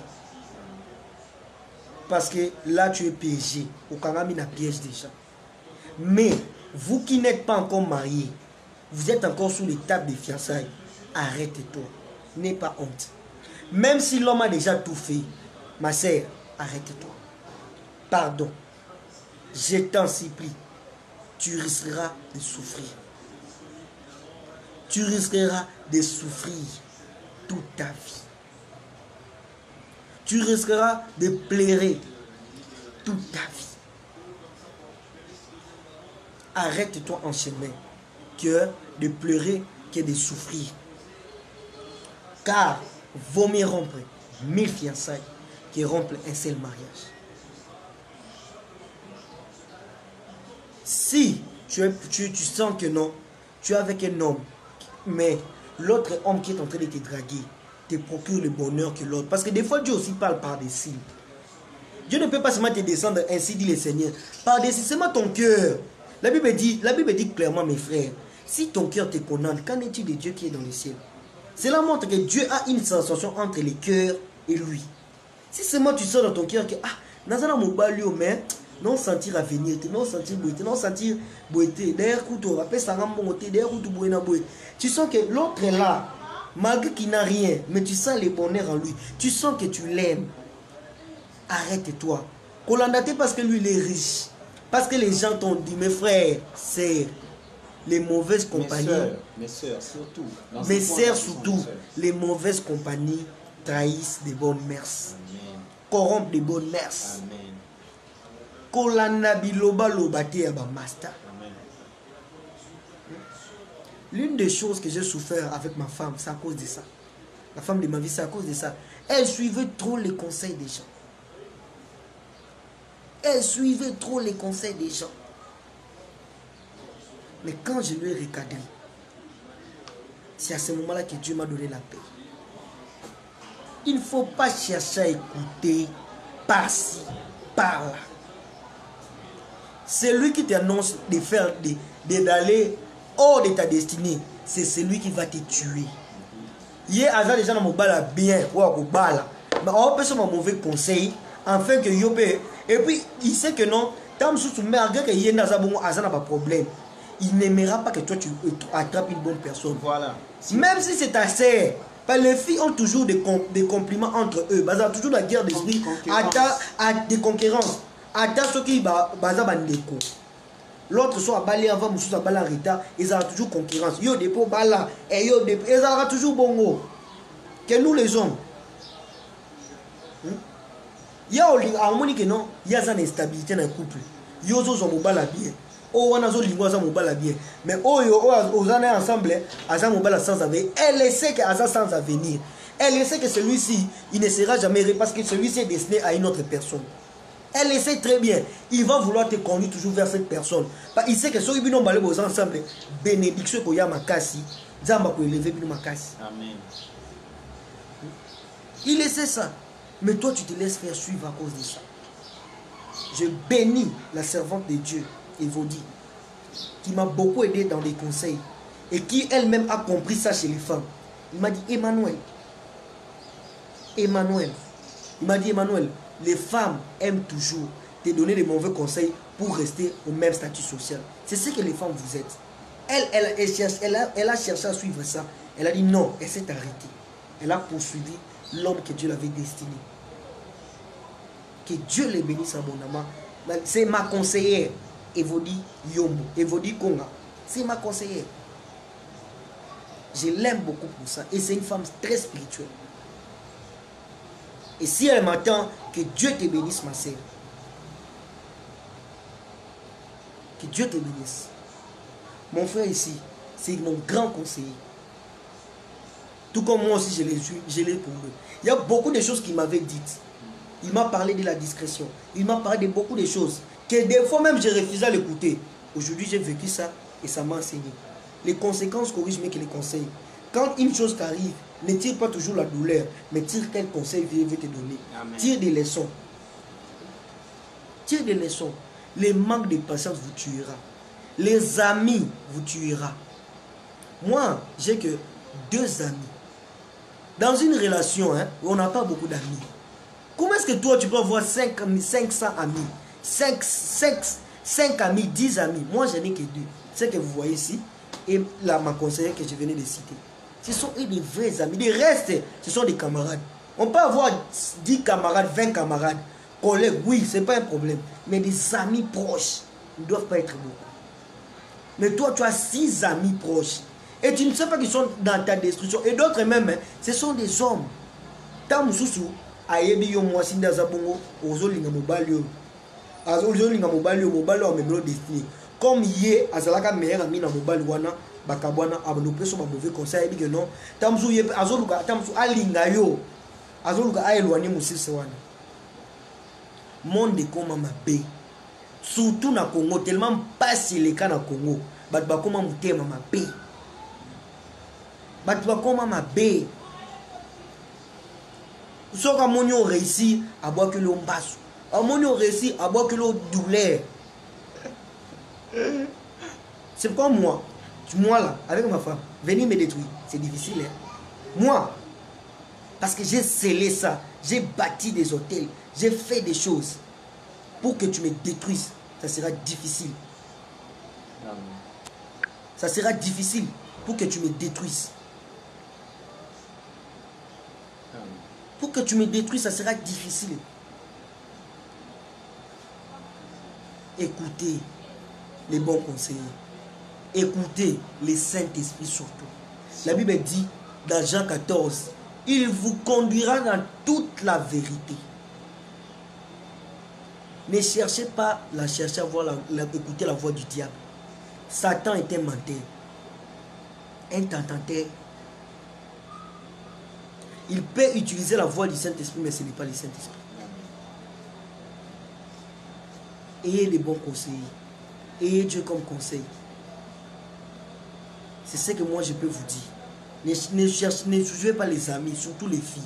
Parce que là, tu es piégé. Au Kangami n'a piège déjà. Mais vous qui n'êtes pas encore mariés, vous êtes encore sous l'étape des fiançailles. Arrête-toi. N'aie pas honte. Même si l'homme a déjà tout fait, ma sœur, arrête-toi. Pardon. Je t'en supplie. Tu risqueras de souffrir. Tu risqueras de souffrir toute ta vie. Tu risqueras de pleurer toute ta vie. Arrête-toi en chemin que de pleurer que de souffrir. Car vaut mieux rompre 1000 fiançailles que rompre un seul mariage. Si tu sens que non, tu es avec un homme, mais l'autre homme qui est en train de te draguer te procure le bonheur que l'autre. Parce que des fois, Dieu aussi parle par des signes. Dieu ne peut pas seulement te descendre, ainsi dit le Seigneur. Par des signes, seulement ton cœur. La Bible dit clairement, mes frères, si ton cœur te condamne, qu'en est-il de Dieu qui est dans le ciel? Cela montre que Dieu a une sensation entre le cœur et lui. Si seulement tu sens dans ton cœur que, Nazana Mobalio, mais non sentir à venir, non sentir boité, non sentir boité, derrière couteau, après ça rend bon côté, derrière couteau boé na boé. Tu sens que l'autre est là, malgré qu'il n'a rien, mais tu sens le bonheur en lui. Tu sens que tu l'aimes. Arrête-toi. Kolandate parce que lui il est riche. Parce que les gens t'ont dit, mes frères, c'est les mauvaises compagnies. Mes sœurs surtout. Mes sœurs surtout. Les mauvaises compagnies trahissent des bonnes mœurs. Corrompent des bonnes mœurs. Amen. L'une des choses que j'ai souffert avec ma femme, c'est à cause de ça. La femme de ma vie, c'est à cause de ça. Elle suivait trop les conseils des gens. Elle suivait trop les conseils des gens. Mais quand je lui ai recadré, c'est à ce moment-là que Dieu m'a donné la paix. Il ne faut pas chercher à écouter par-ci, par-là. Celui qui t'annonce d'aller hors de ta destinée, c'est celui qui va te tuer. Hier, Azal déjà dans mon bala bien, ou à bala. Mais on peut se un mauvais conseil, afin que yo peut. Et puis, il sait que non, tant sous malgré que y a pas problème, il n'aimera pas que toi tu attrapes une bonne personne. Voilà. Même si c'est ta sœur. Les filles ont toujours des compliments entre eux. Ils ont toujours la guerre d'esprit. Des concurrences. Attends ce qui va l'autre soit balé avant, monsieur soit balé en retard. Ils ont toujours concurrence. Yo dépôt bala. Et yo dépôt. Ils ont toujours bongo. Que nous les hommes. Il y a que non. Il y a une instabilité dans le couple. Yo zo mobala bien. Oh, on a zo lingua za mobala bien. Mais oh yo aux années ensemble, aza mobala sans avenir. Elle sait que aza sans avenir. Elle sait que celui-ci, il ne sera jamais parce que celui-ci est destiné à une autre personne. Elle le sait très bien. Il va vouloir te conduire toujours vers cette personne. Il sait que si vous allez ensemble, bénédiction pour Yamakasi, Zamba pour élever Makasi. Amen. Il sait ça. Mais toi, tu te laisses faire suivre à cause de ça. Je bénis la servante de Dieu, Evodi, qui m'a beaucoup aidé dans les conseils et qui elle-même a compris ça chez les femmes. Il m'a dit, Emmanuel, il m'a dit, Emmanuel, les femmes aiment toujours te donner des mauvais conseils pour rester au même statut social. C'est ce que les femmes vous êtes. Elle a cherché à suivre ça. Elle a dit non, elle s'est arrêtée. Elle a poursuivi l'homme que Dieu l'avait destiné. Que Dieu les bénisse abondamment. C'est ma conseillère, Evodi Yombo, Evodi Konga. C'est ma conseillère. Je l'aime beaucoup pour ça. Et c'est une femme très spirituelle. Et si elle m'attend, que Dieu te bénisse, ma sœur. Que Dieu te bénisse. Mon frère ici, c'est mon grand conseiller. Tout comme moi aussi, je l'ai pour lui. Il y a beaucoup de choses qu'il m'avait dites. Il m'a parlé de la discrétion. Il m'a parlé de beaucoup de choses. Que des fois même, je refusais à l'écouter. Aujourd'hui, j'ai vécu ça et ça m'a enseigné. Les conséquences corrigent mieux que les conseils. Quand une chose t'arrive, ne tire pas toujours la douleur, mais tire quel conseil Dieu veut te donner. Amen. Tire des leçons. Tire des leçons. Les manques de patience vous tuera. Les amis vous tuera. Moi, j'ai que 2 amis. Dans une relation, hein, on n'a pas beaucoup d'amis. Comment est-ce que toi, tu peux avoir 500 amis 5 amis, 10 amis. Moi, je n'ai que 2. C'est que vous voyez ici. Et là, ma conseillère que je venais de citer. Ce sont des vrais amis. Les restes, ce sont des camarades. On peut avoir 10 camarades, 20 camarades, collègues, oui, ce n'est pas un problème. Mais des amis proches ne doivent pas être beaucoup. Mais toi, tu as 6 amis proches. Et tu ne sais pas qu'ils sont dans ta destruction. Et d'autres même, hein, ce sont des hommes. Tam Soussou, Ayebi yo moi sinda zabongo, ozolinga mobalio. Azolinga mobalio, mobalio a memelo destiné. Comme hier, Azalaka meilleur ami na mobali wana. Bakabwana abanope so ba mauvais conseil ebi que non tamzu ye azoluka tamzu alinga yo azoluka aelwani musisi wana monde koma mabe surtout na Congo tellement pas si les cas na Congo bat bakoma mutema mabe bat bakoma mabe soka monyo réussi à boire que l'on basse monyo réussi à boire que l'on douleur. C'est comme moi là, avec ma femme, venir me détruire, c'est difficile. Hein? Moi, parce que j'ai scellé ça, j'ai bâti des hôtels, j'ai fait des choses. Pour que tu me détruises, ça sera difficile. Amen. Ça sera difficile pour que tu me détruises. Amen. Pour que tu me détruises, ça sera difficile. Écoutez les bons conseillers. Écoutez les Saint-Esprit surtout. La Bible dit dans Jean 14, il vous conduira dans toute la vérité. Ne cherchez pas à chercher à voir écouter la voix du diable. Satan est un menteur, un tentateur. Il peut utiliser la voix du Saint-Esprit, mais ce n'est pas le Saint-Esprit. Ayez les bons conseillers. Ayez Dieu comme conseil. C'est ce que moi je peux vous dire. Ne jouez pas les amis, surtout les filles.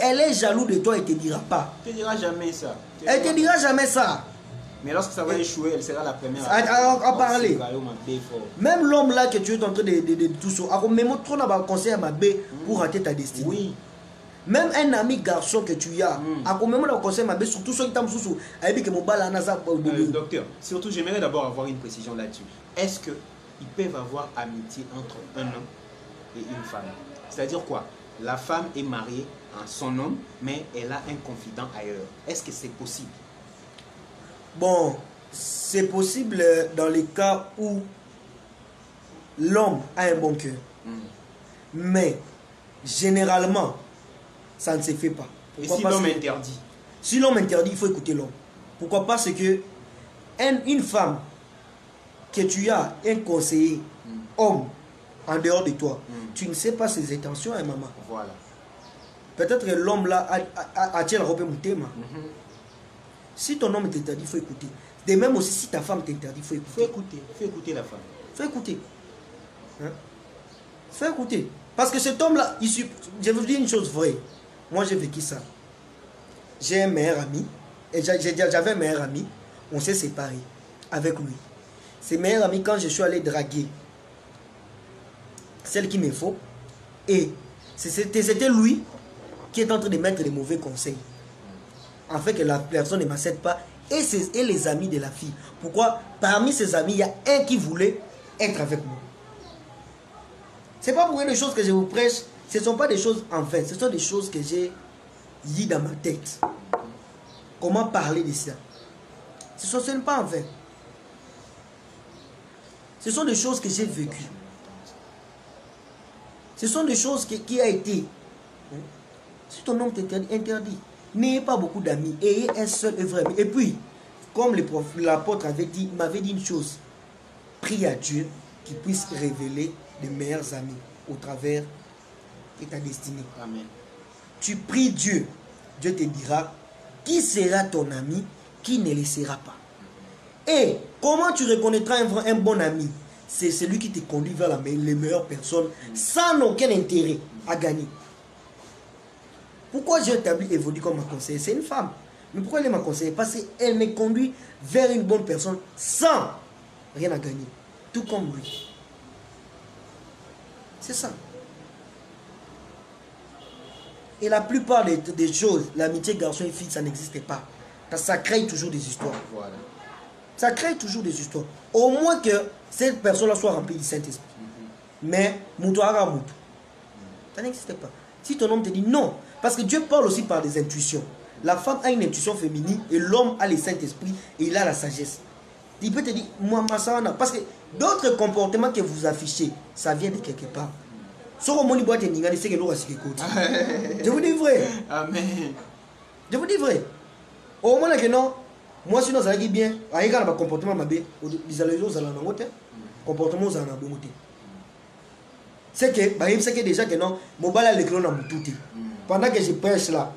Elle est jaloux de toi et ne te dira pas. Elle ne te dira jamais ça. Elle ne te dira jamais ça. Mais lorsque ça va échouer, elle sera la première à parler. Même l'homme là que tu es en train de tout ça, même trop n'a conseil à ma bé pour rater ta destinée. Oui. Même un ami garçon que tu as, à même le conseil à ma bé, surtout ceux qui t'aiment sous, avec que mon bal à Nasa. Docteur, surtout j'aimerais d'abord avoir une précision là-dessus. Est-ce qu'ils peuvent avoir amitié entre un homme et une femme? C'est-à-dire quoi? La femme est mariée à son homme, mais elle a un confident ailleurs. Est-ce que c'est possible? Bon, c'est possible dans les cas où l'homme a un bon cœur. Mais généralement, ça ne se fait pas. Pourquoi? Et si l'homme interdit? Si l'homme interdit, il faut écouter l'homme. Pourquoi? Parce que une femme que tu as un conseiller homme en dehors de toi, tu ne sais pas ses intentions, hein, maman. Voilà. Peut-être que l'homme là attire la robe moutée. Si ton homme t'interdit, il faut écouter. De même aussi, si ta femme t'interdit, il faut écouter. Faut écouter la femme. Faut écouter. Hein? Faut écouter. Parce que cet homme-là, je vais vous dire une chose vraie. Moi, j'ai vécu ça. J'ai un meilleur ami. Et j'avais un meilleur ami. On s'est séparés avec lui. C'est meilleur ami quand je suis allé draguer celle qui me faut. Et c'était lui qui est en train de mettre les mauvais conseils. En fait que la personne ne m'accepte pas. Et les amis de la fille. Pourquoi? Parmi ses amis, il y a un qui voulait être avec moi. Ce n'est pas pour les choses que je vous prêche. Ce ne sont pas des choses en vain. Ce sont des choses que j'ai dit dans ma tête. Comment parler de ça? Ce n'est pas en vain. Ce sont des choses que j'ai vécues. Ce sont des choses qui ont été. Si ton homme t'interdit, interdit. N'ayez pas beaucoup d'amis. Ayez un seul et vrai ami. Et puis, comme l'apôtre m'avait dit une chose. Prie à Dieu qu'il puisse révéler de meilleurs amis au travers de ta destinée. Amen. Tu pries Dieu. Dieu te dira qui sera ton ami, qui ne le sera pas. Et comment tu reconnaîtras un bon ami? C'est celui qui te conduit vers les meilleures personnes sans aucun intérêt à gagner. Pourquoi j'ai établi Evody comme ma conseillère? C'est une femme. Mais pourquoi elle est ma conseillère? Parce qu'elle me conduit vers une bonne personne sans rien à gagner. Tout comme lui. C'est ça. Et la plupart des choses, l'amitié garçon et fille, ça n'existait pas. Ça crée toujours des histoires. Voilà. Ça crée toujours des histoires. Au moins que cette personne-là soit remplie du Saint-Esprit. Mais, Moutouara Moutou. Ça n'existait pas. Si ton homme te dit non, parce que Dieu parle aussi par des intuitions. La femme a une intuition féminine et l'homme a le Saint-Esprit et il a la sagesse. Il peut te dire, moi, Massana, parce que d'autres comportements que vous affichez, ça vient de quelque part. Je vous dis vrai. Amen. Je vous dis vrai. Au moins que non, moi sinon ça dit bien, avec un comportement mabé, comportement ça n'a pas bon. C'est que déjà que non, mon bal à l'écran n'a pas tout. Pendant que je prêche là,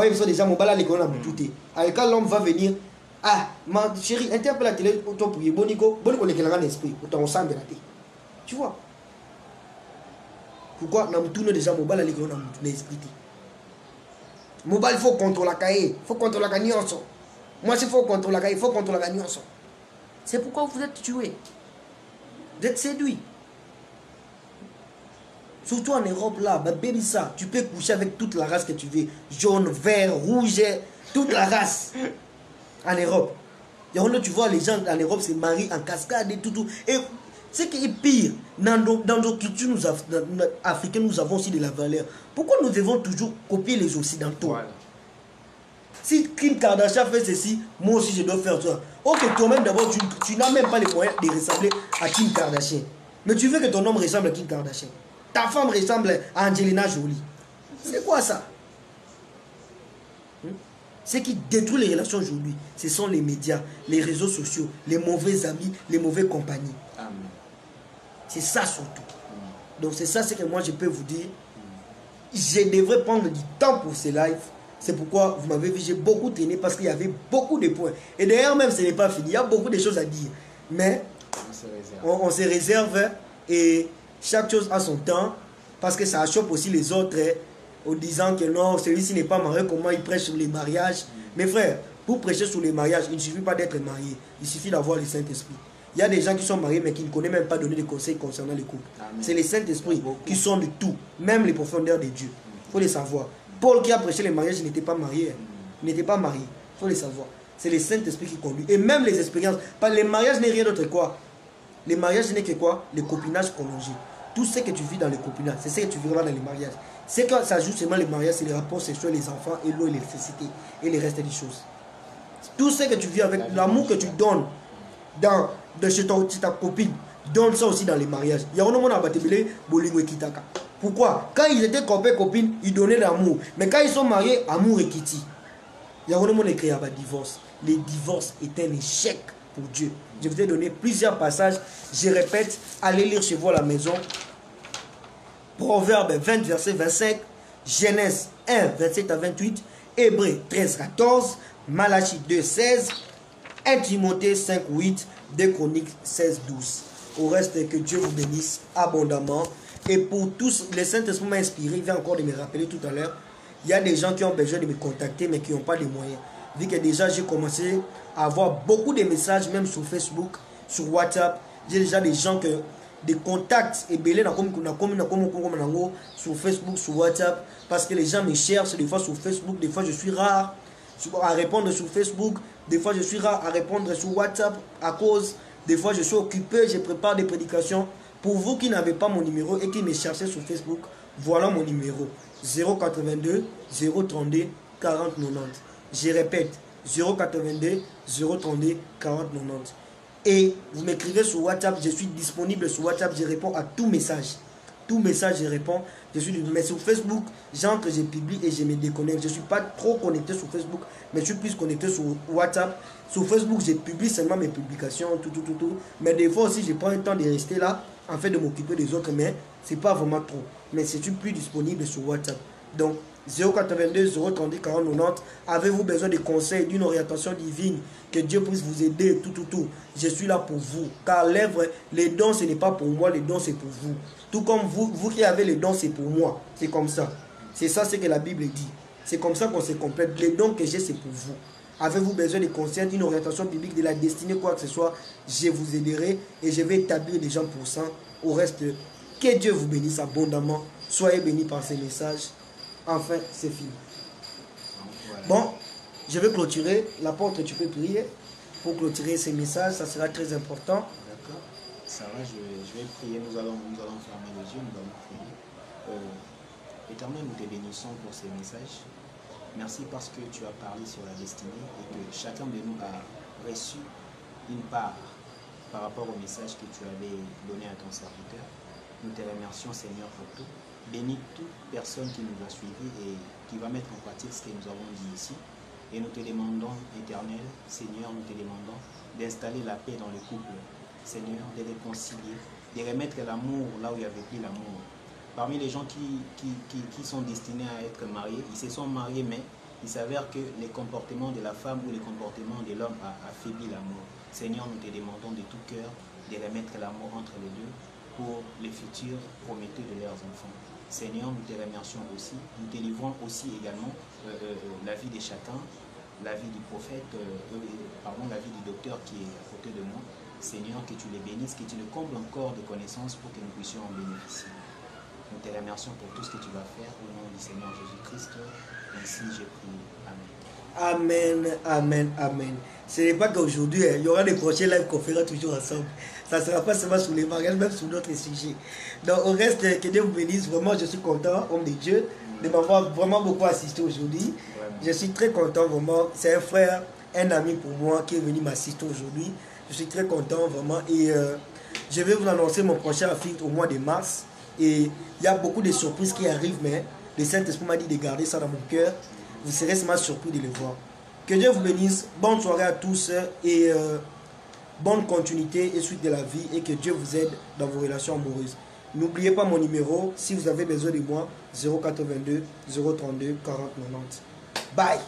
ils sont déjà mon bal à l'écran n'a pas tout. Avec quand l'homme va venir, ah, ma chérie, interpelle la télé pour toi pour y bonico, bonico les un esprit, autant on s'en tu vois. Pourquoi nous tournons déjà mon bal à l'écran n'a pas l'esprit. Mon bal il faut contrôler la cahier, il faut contrôler la gagnance. Moi, il faut contrôler la cahier, il faut contrôler la gagnance. C'est pourquoi vous êtes tué. Vous êtes séduit. Surtout en Europe, là, baby ça, tu peux coucher avec toute la race que tu veux. Jaune, vert, rouge, toute la race. En Europe. Et on, tu vois, les gens en Europe se marient en cascade et tout. Et ce qui est pire, dans nos cultures africaines, nous avons aussi de la valeur. Pourquoi nous devons toujours copier les Occidentaux? Voilà. Si Kim Kardashian fait ceci, moi aussi je dois faire ça. Ok, toi-même d'abord, tu n'as même pas les moyens de ressembler à Kim Kardashian. Mais tu veux que ton homme ressemble à Kim Kardashian. Ta femme ressemble à Angelina Jolie. C'est quoi ça? Ce qui détruit les relations aujourd'hui, ce sont les médias, les réseaux sociaux, les mauvais amis, les mauvaises compagnies. C'est ça surtout. Donc c'est ça ce que moi je peux vous dire. Je devrais prendre du temps pour ces lives. C'est pourquoi vous m'avez vu, j'ai beaucoup traîné parce qu'il y avait beaucoup de points. Et d'ailleurs même ce n'est pas fini, il y a beaucoup de choses à dire. Mais on se réserve et chaque chose a son temps. Parce que ça choque aussi les autres en disant que non, celui-ci n'est pas marié, comment il prêche sur les mariages. Mes frères, Pour prêcher sur les mariages, il ne suffit pas d'être marié. Il suffit d'avoir le Saint-Esprit. Il y a des gens qui sont mariés mais qui ne connaissent même pas donner des conseils concernant les couples. C'est le Saint-Esprit qui sont de tout, même les profondeurs de Dieu. Il faut les savoir. Paul qui a prêché les mariages, il n'était pas marié. Il n'était pas marié. Il faut les savoir. C'est le Saint-Esprit qui conduit. Et même les expériences. Les mariages n'est rien d'autre que quoi? Les mariages n'est que quoi? Le copinage prolongé. Tout ce que tu vis dans le copinage, c'est ce que tu vivras dans les mariages. C'est quand ça joue seulement les mariages, c'est les rapports sexuels, les enfants et l'eau et l'électricité et le reste des choses. Tout ce que tu vis avec l'amour que tu donnes de chez ta copine, donne ça aussi dans les mariages. Il y a un moment à Batebele, Bolingo et Kitaka. Pourquoi? Quand ils étaient copains, copines, ils donnaient l'amour. Mais quand ils sont mariés, amour et Kiti. Il y a un moment écrit à divorce. Le divorce est un échec pour Dieu. Je vous ai donné plusieurs passages. Je répète, allez lire chez vous à la maison. Proverbe 20, verset 25. Genèse 1, 27 à 28. Hébreux 13, 14. Malachie 2, 16. 1 Timothée 5, 8. 2 Chroniques 16, 12. Au reste, que Dieu vous bénisse abondamment. Et pour tous, le Saint-Esprit m'a inspiré. Il vient encore de me rappeler tout à l'heure. Il y a des gens qui ont besoin de me contacter, mais qui n'ont pas de moyens. Vu que déjà, j'ai commencé à avoir beaucoup de messages, même sur Facebook, sur WhatsApp. J'ai déjà des gens des contacts et sur Facebook, sur WhatsApp. Parce que les gens me cherchent, des fois sur Facebook, des fois je suis rare à répondre sur Facebook. Des fois, je suis rare à répondre sur WhatsApp à cause, des fois, je suis occupé, je prépare des prédications. Pour vous qui n'avez pas mon numéro et qui me cherchez sur Facebook, voilà mon numéro. 082 032 40 90. Je répète, 082 032 40 90. Et vous m'écrivez sur WhatsApp, je suis disponible sur WhatsApp, je réponds à tout message. Tout message, je réponds. Mais sur Facebook, j'entre, je publie et je me déconnecte. Je ne suis pas trop connecté sur Facebook, mais je suis plus connecté sur WhatsApp. Sur Facebook, je publie seulement mes publications, tout. Mais des fois aussi, je prends le temps de rester là, en fait de m'occuper des autres, mais ce n'est pas vraiment trop. Mais je suis plus disponible sur WhatsApp. Donc, 082 030 40 90. Avez-vous besoin de conseils, d'une orientation divine, que Dieu puisse vous aider, tout. Je suis là pour vous. Car l'œuvre, les dons, ce n'est pas pour moi, les dons, c'est pour vous. Tout comme vous qui avez les dons, c'est pour moi. C'est comme ça. C'est ça ce que la Bible dit. C'est comme ça qu'on se complète. Les dons que j'ai, c'est pour vous. Avez-vous besoin de conseils, d'une orientation biblique, de la destinée, quoi que ce soit, je vous aiderai et je vais établir des gens pour ça. Au reste, que Dieu vous bénisse abondamment. Soyez bénis par ces messages. Enfin, c'est fini. Bon, je vais clôturer. L'apôtre, tu peux prier pour clôturer ces messages. Ça sera très important. D'accord. Sarah, je vais prier. Nous allons fermer les yeux. Nous allons prier. Éternel, nous te bénissons pour ces messages. Merci parce que tu as parlé sur la destinée et que chacun de nous a reçu une part par rapport au message que tu avais donné à ton serviteur. Nous te remercions, Seigneur, pour tout. Bénis toute personne qui nous a suivis et qui va mettre en pratique ce que nous avons dit ici. Et nous te demandons, Éternel, Seigneur, nous te demandons d'installer la paix dans le couple. Seigneur, de réconcilier, de remettre l'amour là où il n'y avait plus l'amour. Parmi les gens qui sont destinés à être mariés, ils se sont mariés, mais il s'avère que les comportements de la femme ou les comportements de l'homme a affaibli l'amour. Seigneur, nous te demandons de tout cœur de remettre l'amour entre les deux pour les futurs prometteux de leurs enfants. Seigneur, nous te remercions aussi. Nous te livrons aussi également la vie de chacun, la vie du prophète, la vie du docteur qui est à côté de moi. Seigneur, que tu les bénisses, que tu les combles encore de connaissances pour que nous puissions en bénéficier. Nous te remercions pour tout ce que tu vas faire au nom du Seigneur Jésus-Christ. Ainsi j'ai prié. Amen. Amen, amen, amen. Ce n'est pas qu'aujourd'hui, il y aura des prochains lives qu'on fera toujours ensemble. Ça ne sera pas seulement sur les mariages, même sur d'autres sujets. Donc au reste, que Dieu vous bénisse. Vraiment, je suis content, homme de Dieu, de m'avoir vraiment beaucoup assisté aujourd'hui. Je suis très content, vraiment. C'est un frère, un ami pour moi qui est venu m'assister aujourd'hui. Je suis très content, vraiment. Et je vais vous annoncer mon prochain film au mois de mars. Et il y a beaucoup de surprises qui arrivent, mais le Saint-Esprit m'a dit de garder ça dans mon cœur. Vous serez seulement surpris de le voir. Que Dieu vous bénisse. Bonne soirée à tous et bonne continuité et suite de la vie. Et que Dieu vous aide dans vos relations amoureuses. N'oubliez pas mon numéro. Si vous avez besoin de moi, 082 032 40 90. Bye.